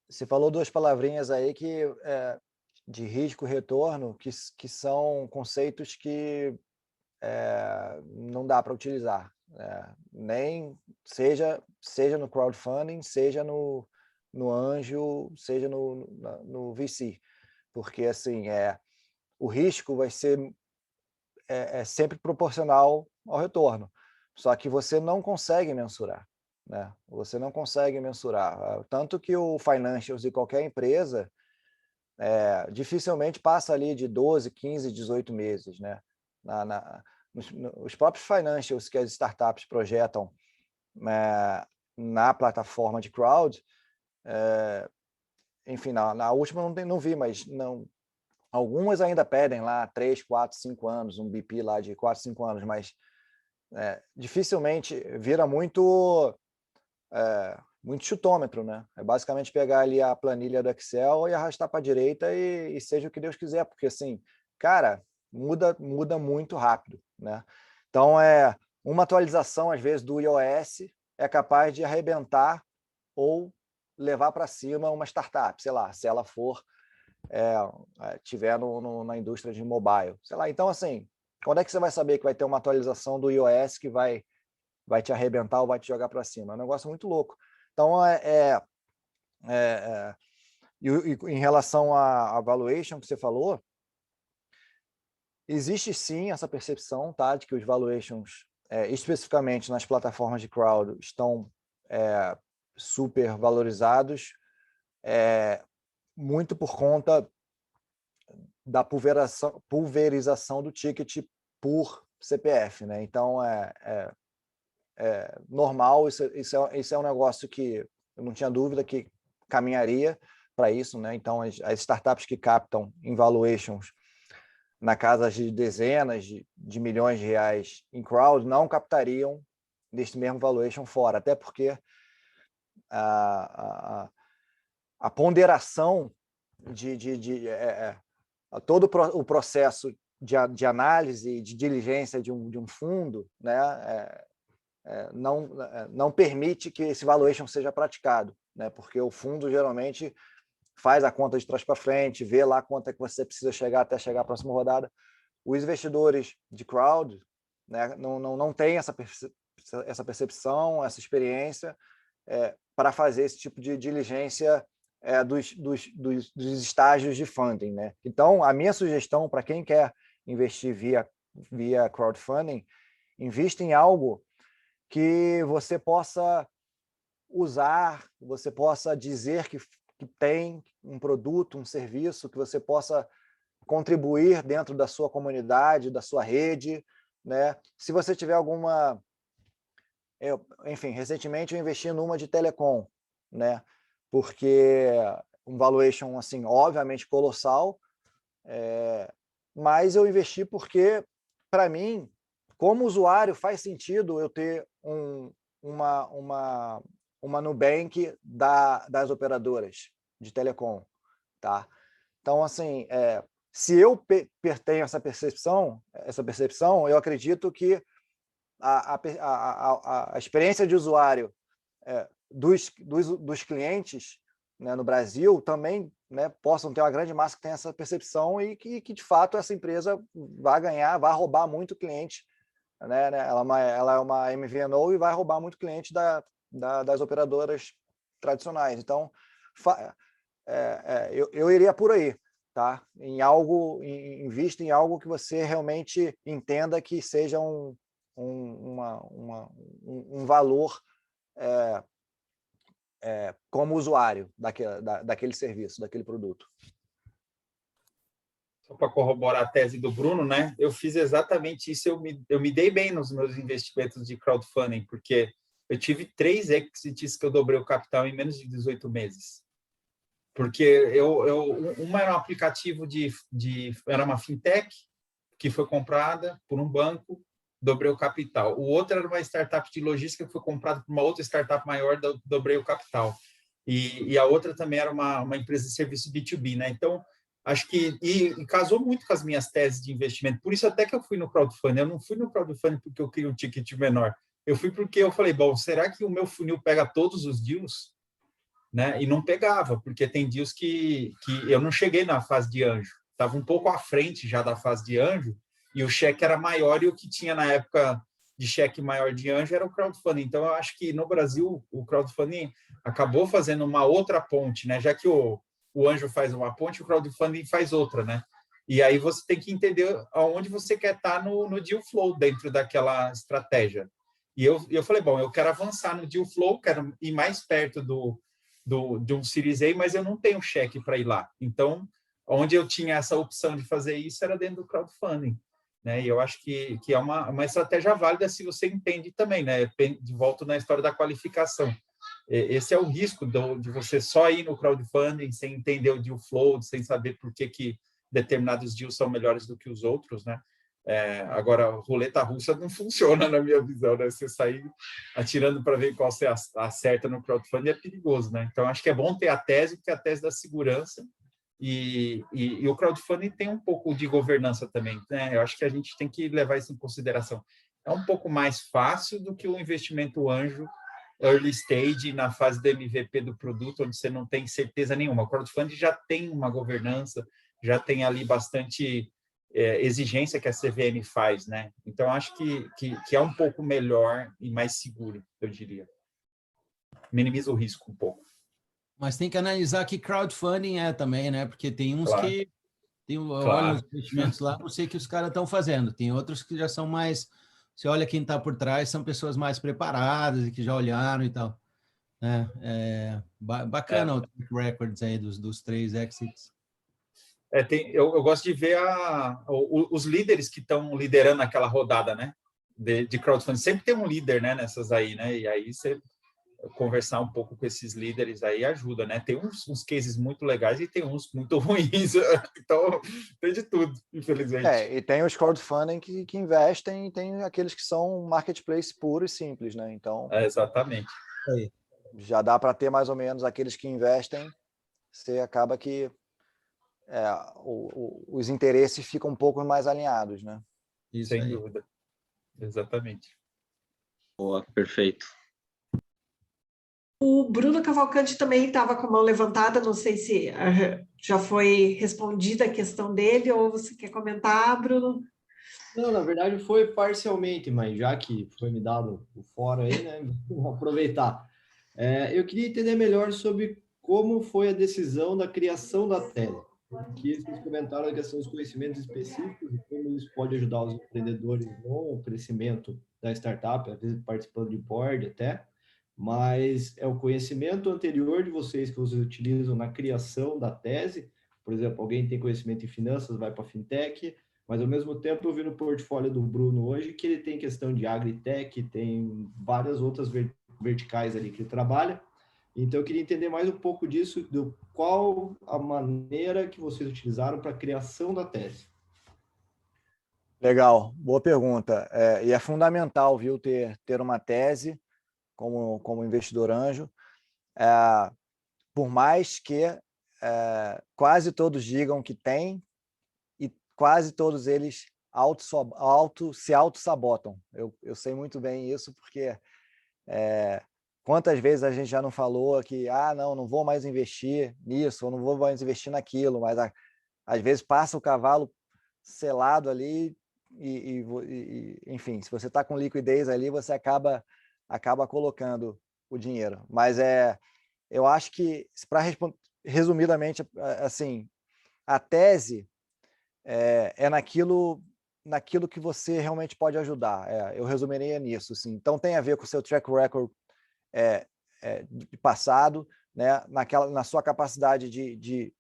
Você falou duas palavrinhas aí que de risco e retorno, que são conceitos que não dá para utilizar, nem seja no crowdfunding, seja no anjo, seja no VC, porque assim o risco vai ser sempre proporcional ao retorno, só que você não consegue mensurar, né? Você não consegue mensurar, tanto que o financials de qualquer empresa dificilmente passa ali de 12, 15, 18 meses, né? Os próprios financials que as startups projetam na plataforma de crowd, enfim, na última não vi, mas não, algumas ainda pedem lá 3, 4, 5 anos, um BP lá de 4, 5 anos, mas dificilmente vira muito chutômetro, né? É basicamente pegar ali a planilha do Excel e arrastar para a direita e seja o que Deus quiser, porque assim, cara, muda muito rápido, né? Então uma atualização às vezes do iOS é capaz de arrebentar ou levar para cima uma startup, sei lá, se ela for tiver na indústria de mobile, sei lá. Então assim, quando é que você vai saber que vai ter uma atualização do iOS que vai te arrebentar ou vai te jogar para cima? É um negócio muito louco. Então, e em relação à valuation que você falou, existe sim essa percepção, tá, de que os valuations, especificamente nas plataformas de crowd, estão super valorizados, muito por conta da pulverização do ticket por CPF, né? Então, normal, isso é um negócio que eu não tinha dúvida que caminharia para isso, né? Então, as startups que captam em valuations na casa de dezenas de milhões de reais em crowd não captariam deste mesmo valuation fora, até porque a ponderação todo o processo de análise, de diligência de um fundo, né? Não permite que esse valuation seja praticado, né? Porque o fundo geralmente faz a conta de trás para frente, vê lá quanto é que você precisa chegar até chegar à próxima rodada. Os investidores de crowd, né, não têm essa percepção, essa experiência para fazer esse tipo de diligência dos estágios de funding, né? Então, a minha sugestão para quem quer investir via crowdfunding, invista em algo que você possa usar, você possa dizer que tem um produto, um serviço, que você possa contribuir dentro da sua comunidade, da sua rede, né? Se você tiver alguma... enfim, recentemente eu investi numa de telecom, né? Porque um valuation, assim, obviamente colossal, mas eu investi porque, para mim, como usuário, faz sentido eu ter uma Nubank das operadoras de telecom, tá? Então, assim, se eu tenho essa percepção, eu acredito que a experiência de usuário dos clientes, né, no Brasil também, né, possam ter uma grande massa que tem essa percepção e que de fato essa empresa vai roubar muito cliente, né? Ela é uma MVNO e vai roubar muito cliente das operadoras tradicionais. Então, eu iria por aí, tá? Invista em algo que você realmente entenda que seja um valor como usuário daquele serviço, daquele produto. Só para corroborar a tese do Bruno, né? Eu fiz exatamente isso. Eu me dei bem nos meus investimentos de crowdfunding, porque eu tive 3 exits que eu dobrei o capital em menos de 18 meses. Porque uma era um aplicativo era uma fintech que foi comprada por um banco, dobrei o capital. O outro era uma startup de logística que foi comprada por uma outra startup maior, dobrei o capital. E a outra também era uma empresa de serviço B2B, né? Então, acho que e casou muito com as minhas teses de investimento. Por isso até que eu fui no crowdfunding. Eu não fui no crowdfunding porque eu queria um ticket menor. Eu fui porque eu falei, bom, será que o meu funil pega todos os deals? Né? E não pegava, porque tem deals que eu não cheguei na fase de anjo. Estava um pouco à frente já da fase de anjo e o cheque era maior, e o que tinha na época de cheque maior de anjo era o crowdfunding. Então, eu acho que no Brasil o crowdfunding acabou fazendo uma outra ponte, né? Já que o anjo faz uma ponte, o crowdfunding faz outra, né? E aí você tem que entender aonde você quer estar no deal flow dentro daquela estratégia. E eu falei, bom, eu quero avançar no deal flow, quero ir mais perto de um Series A, mas eu não tenho cheque para ir lá. Então, onde eu tinha essa opção de fazer isso era dentro do crowdfunding, né? E eu acho que é uma estratégia válida se você entende também, né? De volta na história da qualificação. Esse é o risco de você só ir no crowdfunding sem entender o deal flow, sem saber por que determinados deals são melhores do que os outros, né? Agora, roleta russa não funciona na minha visão, né? Você sair atirando para ver qual você acerta no crowdfunding é perigoso, né? Então, acho que é bom ter a tese, porque é a tese da segurança, e o crowdfunding tem um pouco de governança também, né? Eu acho que a gente tem que levar isso em consideração. É um pouco mais fácil do que o investimento anjo early stage, na fase do MVP do produto, onde você não tem certeza nenhuma. O crowdfunding já tem uma governança, já tem ali bastante exigência que a CVM faz, né? Então, acho que é um pouco melhor e mais seguro, eu diria. Minimiza o risco um pouco. Mas tem que analisar que crowdfunding também, né? Porque tem uns Claro. que... eu olho Claro. os investimentos lá, não sei o que os caras estão fazendo. Tem outros que já são mais... Você olha quem está por trás, são pessoas mais preparadas e que já olharam e tal. Bacana o track records aí dos 3 exits. Eu gosto de ver os líderes que estão liderando aquela rodada, né? De crowdfunding. Sempre tem um líder, né? Nessas aí, né? E aí você conversar um pouco com esses líderes aí ajuda, né? Tem uns cases muito legais e tem uns muito ruins. Então, tem de tudo, infelizmente. E tem os crowdfunding que investem, e tem aqueles que são marketplace puro e simples, né? Então, exatamente. Já dá para ter mais ou menos aqueles que investem, você acaba que os interesses ficam um pouco mais alinhados, né? Isso sem aí. dúvida. Exatamente. Boa, perfeito. O Bruno Cavalcante também estava com a mão levantada, não sei se já foi respondida a questão dele, ou você quer comentar, Bruno? Não, na verdade foi parcialmente, mas já que foi me dado o fora aí, né, vou aproveitar. Eu queria entender melhor sobre como foi a decisão da criação da tese. Aqui vocês comentaram a questão dos conhecimentos específicos e como isso pode ajudar os empreendedores no crescimento da startup, às vezes participando de board até, mas é o conhecimento anterior de vocês que vocês utilizam na criação da tese. Por exemplo, alguém tem conhecimento em finanças, vai para a fintech, mas ao mesmo tempo eu vi no portfólio do Bruno hoje que ele tem questão de agritech, tem várias outras verticais ali que ele trabalha. Então eu queria entender mais um pouco disso, do qual a maneira que vocês utilizaram para a criação da tese. Legal, boa pergunta. E é fundamental, viu, ter uma tese como investidor anjo, por mais que quase todos digam que tem, e quase todos eles se auto-sabotam. Eu sei muito bem isso, porque quantas vezes a gente já não falou que não vou mais investir nisso, ou não vou mais investir naquilo, mas às vezes passa o cavalo selado ali enfim, se você está com liquidez ali, você acaba colocando o dinheiro. Mas eu acho que, resumidamente, assim, a tese é naquilo que você realmente pode ajudar. Eu resumiria nisso. Assim. Então, tem a ver com o seu track record de passado, né? Na sua capacidade de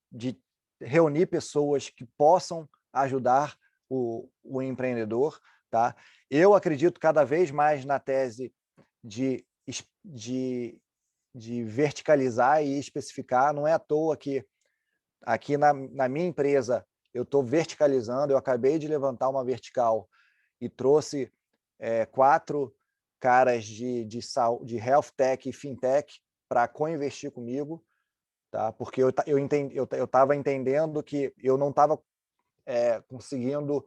reunir pessoas que possam ajudar o empreendedor. Tá? Eu acredito cada vez mais na tese de verticalizar e especificar. Não é à toa que aqui na minha empresa eu estou verticalizando, eu acabei de levantar uma vertical e trouxe 4 caras de health tech e fintech para co-investir comigo, tá? Porque eu estava entendendo que eu não estava conseguindo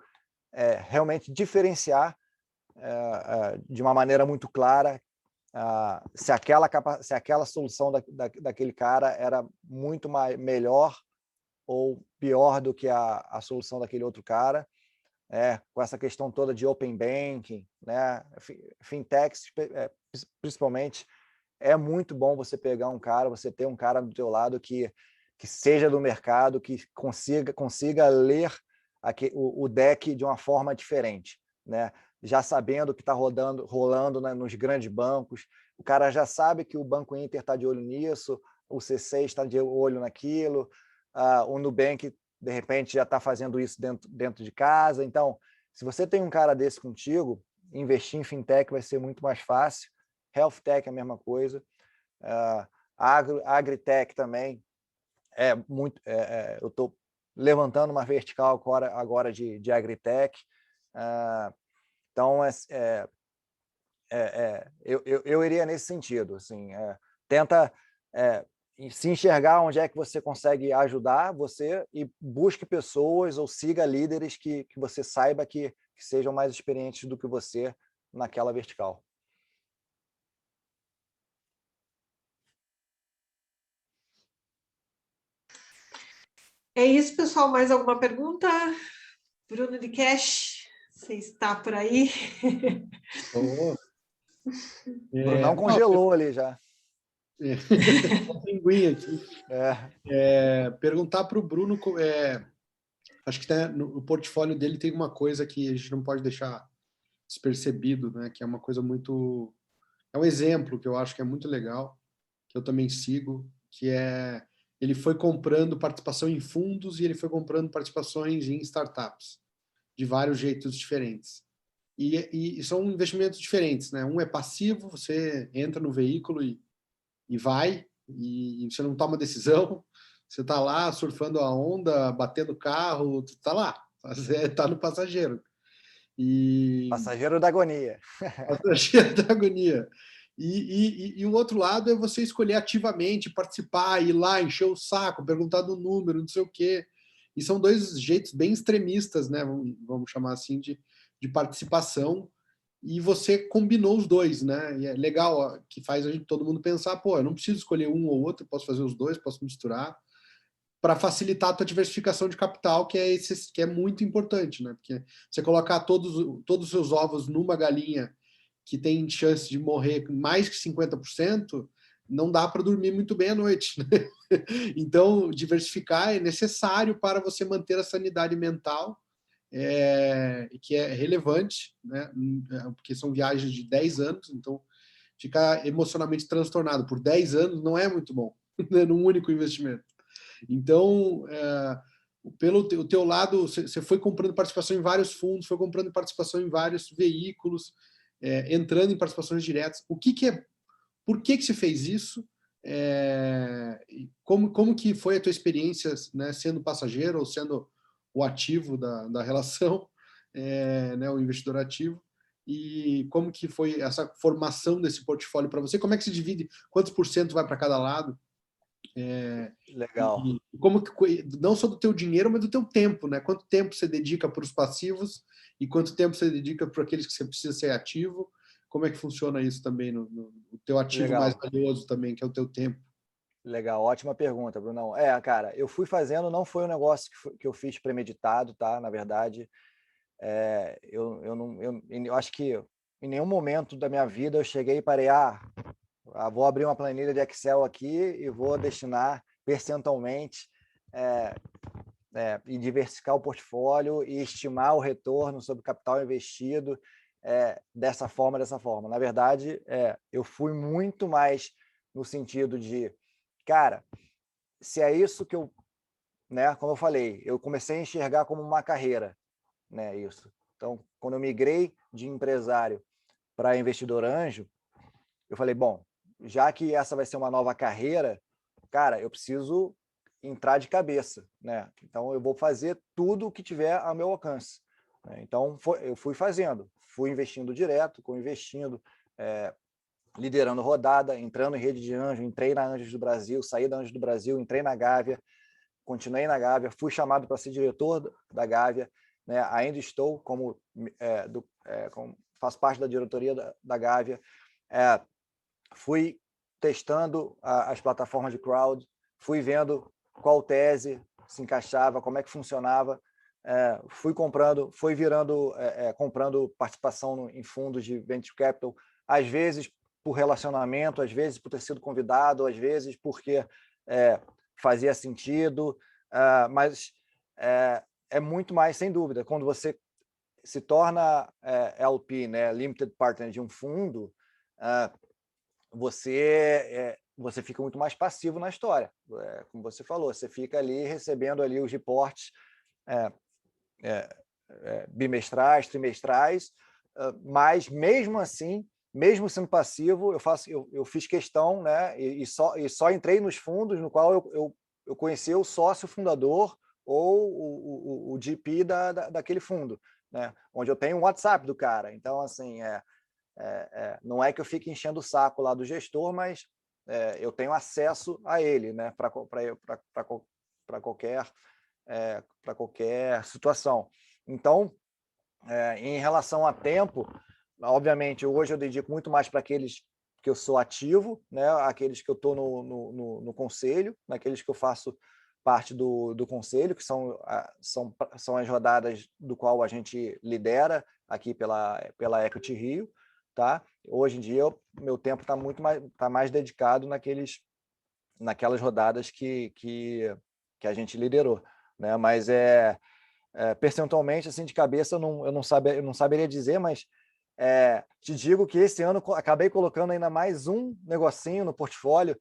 realmente diferenciar de uma maneira muito clara se aquela solução daquele cara era muito melhor ou pior do que a solução daquele outro cara, com essa questão toda de open banking, né? Fintechs, principalmente, é muito bom você pegar você ter um cara do teu lado que seja do mercado, que consiga ler o deck de uma forma diferente, né? Já sabendo o que está rolando nos grandes bancos, o cara já sabe que o Banco Inter está de olho nisso, o C6 está de olho naquilo, o Nubank, de repente, já está fazendo isso dentro de casa. Então, se você tem um cara desse contigo, investir em fintech vai ser muito mais fácil. Health tech é a mesma coisa. Agritech também é muito. Eu estou levantando uma vertical agora de agritech. Então, eu iria nesse sentido. Assim, tenta se enxergar onde é que você consegue ajudar você e busque pessoas ou siga líderes que você saiba que sejam mais experientes do que você naquela vertical. É isso, pessoal. Mais alguma pergunta? Bruno de Cash, você está por aí? Oh. Brunão congelou ali já. Um pinguim aqui. Perguntar para o Bruno, acho que no portfólio dele tem uma coisa que a gente não pode deixar despercebido, né? Que é uma coisa muito... É um exemplo que eu acho que é muito legal, que eu também sigo, que ele foi comprando participação em fundos e ele foi comprando participações em startups, de vários jeitos diferentes. E são investimentos diferentes, né? Um é passivo, você entra no veículo e vai, e você não toma decisão, você está lá surfando a onda, batendo o carro, tu está lá, está no passageiro. Passageiro da agonia. Passageiro da agonia. E o outro lado é você escolher ativamente, participar, ir lá, encher o saco, perguntar do número, não sei o quê. E são 2 jeitos bem extremistas, né? Vamos chamar assim, de participação. E você combinou os 2, né? E é legal, ó, que faz todo mundo pensar, pô, eu não preciso escolher um ou outro, posso fazer os 2, posso misturar, para facilitar a tua diversificação de capital, que é muito importante, né? Porque você colocar todos os seus ovos numa galinha que tem chance de morrer mais que 50%, não dá para dormir muito bem à noite, né? Então, diversificar é necessário para você manter a sanidade mental, que é relevante, né? Porque são viagens de 10 anos, então ficar emocionalmente transtornado por 10 anos não é muito bom, né? Num único investimento. Então, pelo teu lado, você foi comprando participação em vários fundos, foi comprando participação em vários veículos, entrando em participações diretas. Por que você fez isso? Como que foi a tua experiência, né, sendo passageiro ou sendo o ativo da relação, né, o investidor ativo? E como que foi essa formação desse portfólio para você? Como é que se divide? Quantos por cento vai para cada lado? Legal. E como que, não só do teu dinheiro, mas do teu tempo, né? Quanto tempo você dedica para os passivos e quanto tempo você dedica para aqueles que você precisa ser ativo? Como é que funciona isso também no teu ativo Legal. mais valioso também, que é o teu tempo? Legal, ótima pergunta, Brunão. Cara, eu fui fazendo, não foi um negócio que eu fiz premeditado, tá? Na verdade, eu acho que em nenhum momento da minha vida eu cheguei e parei, vou abrir uma planilha de Excel aqui e vou destinar percentualmente e diversificar o portfólio e estimar o retorno sobre o capital investido dessa forma. Na verdade, eu fui muito mais no sentido de, cara, se é isso que eu, né, como eu falei, eu comecei a enxergar como uma carreira, né, isso. Então, quando eu migrei de empresário para investidor anjo, eu falei, bom, já que essa vai ser uma nova carreira, cara, eu preciso entrar de cabeça, né? Então, eu vou fazer tudo o que tiver ao meu alcance. Né? Então, eu fui fazendo, fui investindo direto, liderando rodada, entrando em rede de anjo, entrei na Anjos do Brasil, saí da Anjos do Brasil, entrei na Gávea, continuei na Gávea, fui chamado para ser diretor da Gávea, né? Ainda estou como faço parte da diretoria da Gávea, fui testando as plataformas de crowd, fui vendo qual tese se encaixava, como é que funcionava, comprando participação em fundos de venture capital, às vezes por relacionamento, às vezes por ter sido convidado, às vezes porque fazia sentido, mas é muito mais, sem dúvida, quando você se torna LP, né, Limited Partner de um fundo, você fica muito mais passivo na história. Como você falou, você fica ali recebendo ali os reportes bimestrais, trimestrais, mas mesmo assim, mesmo sendo passivo, eu fiz questão, né, e só entrei nos fundos no qual eu conheci o sócio fundador ou o GP daquele fundo, né, onde eu tenho um WhatsApp do cara. Então, assim, não é que eu fique enchendo o saco lá do gestor, mas eu tenho acesso a ele, né, para qualquer situação. Então, em relação a tempo, obviamente, hoje eu dedico muito mais para aqueles que eu sou ativo, né, aqueles que eu estou no conselho, naqueles que eu faço parte do conselho, que são as rodadas do qual a gente lidera aqui pela Equity Rio, tá? Hoje em dia, meu tempo está mais dedicado naquelas rodadas que a gente liderou, né? Mas percentualmente, assim, de cabeça, eu não saberia dizer, mas te digo que esse ano acabei colocando ainda mais um negocinho no portfólio,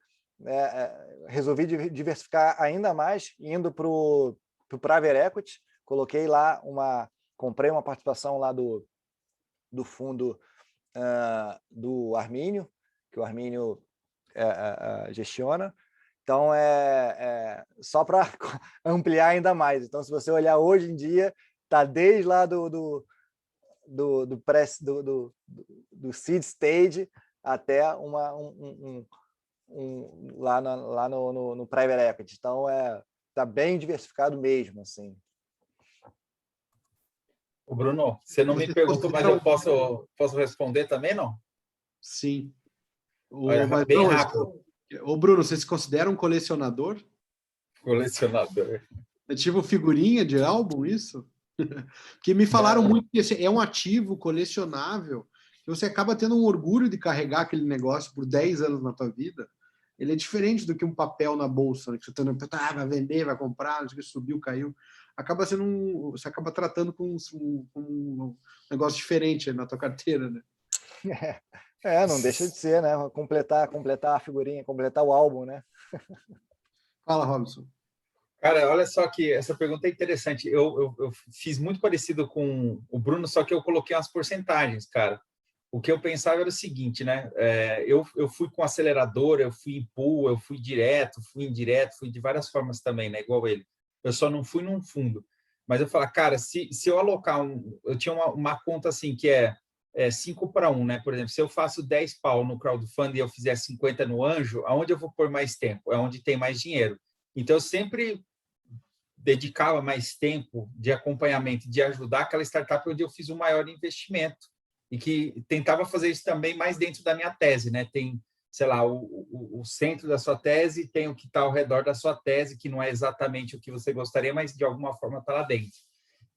resolvi diversificar ainda mais, indo para o Private Equity, comprei uma participação lá do fundo do Armínio, que o Armínio gestiona. Então, só para ampliar ainda mais. Então, se você olhar hoje em dia, está desde lá do seed stage até lá no private equity. Então, está bem diversificado mesmo, assim. O Bruno, você não me perguntou, mas eu posso responder também, não? Sim. Mas bem rápido. Ô, Bruno, você se considera um colecionador? Colecionador. É tipo figurinha de álbum, isso? Porque me falaram muito que esse é um ativo colecionável, que você acaba tendo um orgulho de carregar aquele negócio por 10 anos na tua vida. Ele é diferente do que um papel na bolsa, né? Que você vai vender, vai comprar, não sei o que, subiu, caiu. Acaba sendo você acaba tratando com um negócio diferente na tua carteira, né? Não deixa de ser, né? Completar a figurinha, completar o álbum, né? Fala, Robson. Cara, olha só que essa pergunta é interessante. Eu fiz muito parecido com o Bruno, só que eu coloquei umas porcentagens, cara. O que eu pensava era o seguinte, né? Eu fui com acelerador, eu fui em pool, eu fui direto, fui indireto, fui de várias formas também, né? Igual ele. Eu só não fui num fundo. Mas eu falei, cara, se eu alocar eu tinha uma conta assim que é 5-1, né? Por exemplo, se eu faço 10 pau no crowdfunding e eu fizer 50 no anjo, aonde eu vou pôr mais tempo? É onde tem mais dinheiro. Então, eu sempre dedicava mais tempo de acompanhamento, de ajudar aquela startup onde eu fiz o maior investimento e que tentava fazer isso também mais dentro da minha tese, né? Tem, sei lá, o centro da sua tese, tem o que está ao redor da sua tese, que não é exatamente o que você gostaria, mas de alguma forma está lá dentro.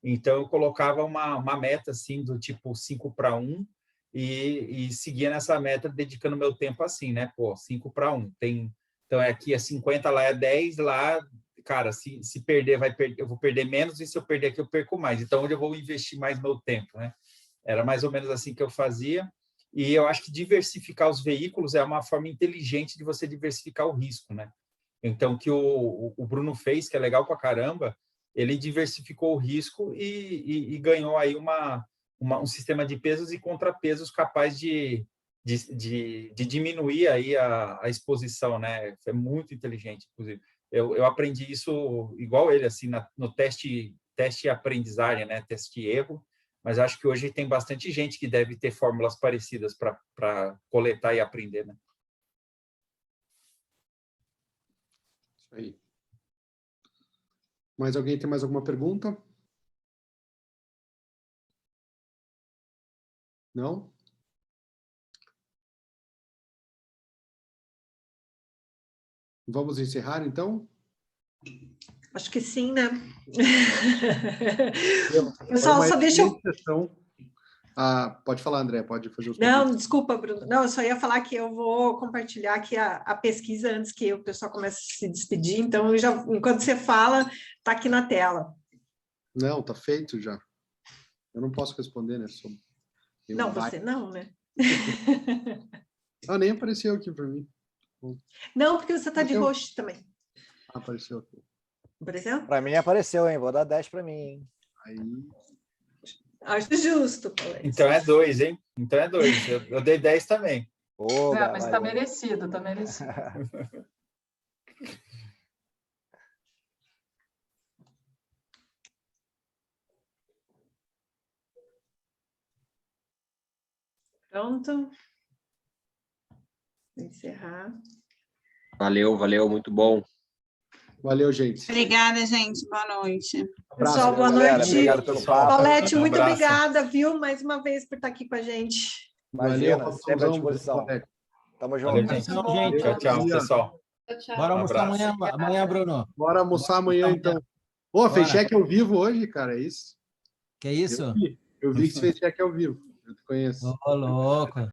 Então, eu colocava uma meta, assim, do tipo 5-1 e seguia nessa meta, dedicando meu tempo assim, né? 5-1. Tem Então, aqui é 50, lá é 10, lá, cara, se perder, eu vou perder menos, e se eu perder aqui, eu perco mais. Então, onde eu vou investir mais meu tempo, né? Era mais ou menos assim que eu fazia. E eu acho que diversificar os veículos é uma forma inteligente de você diversificar o risco, né? Então, o que o Bruno fez, que é legal pra caramba, ele diversificou o risco e ganhou aí um sistema de pesos e contrapesos capaz de diminuir aí a exposição, né? É muito inteligente, inclusive. Eu aprendi isso igual ele, assim, no teste e aprendizagem, né? Teste e erro, mas acho que hoje tem bastante gente que deve ter fórmulas parecidas para coletar e aprender, né? Isso aí. Mais alguém tem mais alguma pergunta? Não? Vamos encerrar, então? Acho que sim, né? Foi Pessoal, uma só deixa eu... excelente sessão. Pode falar, André, pode fazer os Não, convites. desculpa, Bruno. Não, eu só ia falar que eu vou compartilhar aqui a pesquisa antes que o pessoal comece a se despedir. Então, enquanto você fala, está aqui na tela. Não, tá feito já. Eu não posso responder, né? Não, você não, né? Nem apareceu aqui para mim. Não, porque você está de roxo também. Apareceu aqui. Apareceu? Para mim apareceu, hein? Vou dar 10 para mim, hein? Aí. Acho justo, Colete. Então é 2, hein? Então é 2. Eu dei 10 também. Oba, mas está merecido, está merecido. Pronto. Vou encerrar. Valeu, muito bom. Valeu, gente. Obrigada, gente. Boa noite. Pessoal, boa galera. noite. Obrigado pelo papo. Paulete, muito abraço. obrigada, viu, mais uma vez por estar aqui com a gente. Imagina, Valeu, sempre à Robsonzão. disposição. Tamo junto. Valeu, gente. Então, gente, Tchau, pessoal. bora almoçar abraço. amanhã, Bruno. Bora almoçar amanhã, então. Pô, fez cheque ao vivo hoje, cara, é isso? Que isso? Eu vi que você fez cheque ao vivo. Eu te conheço. Ô, louco.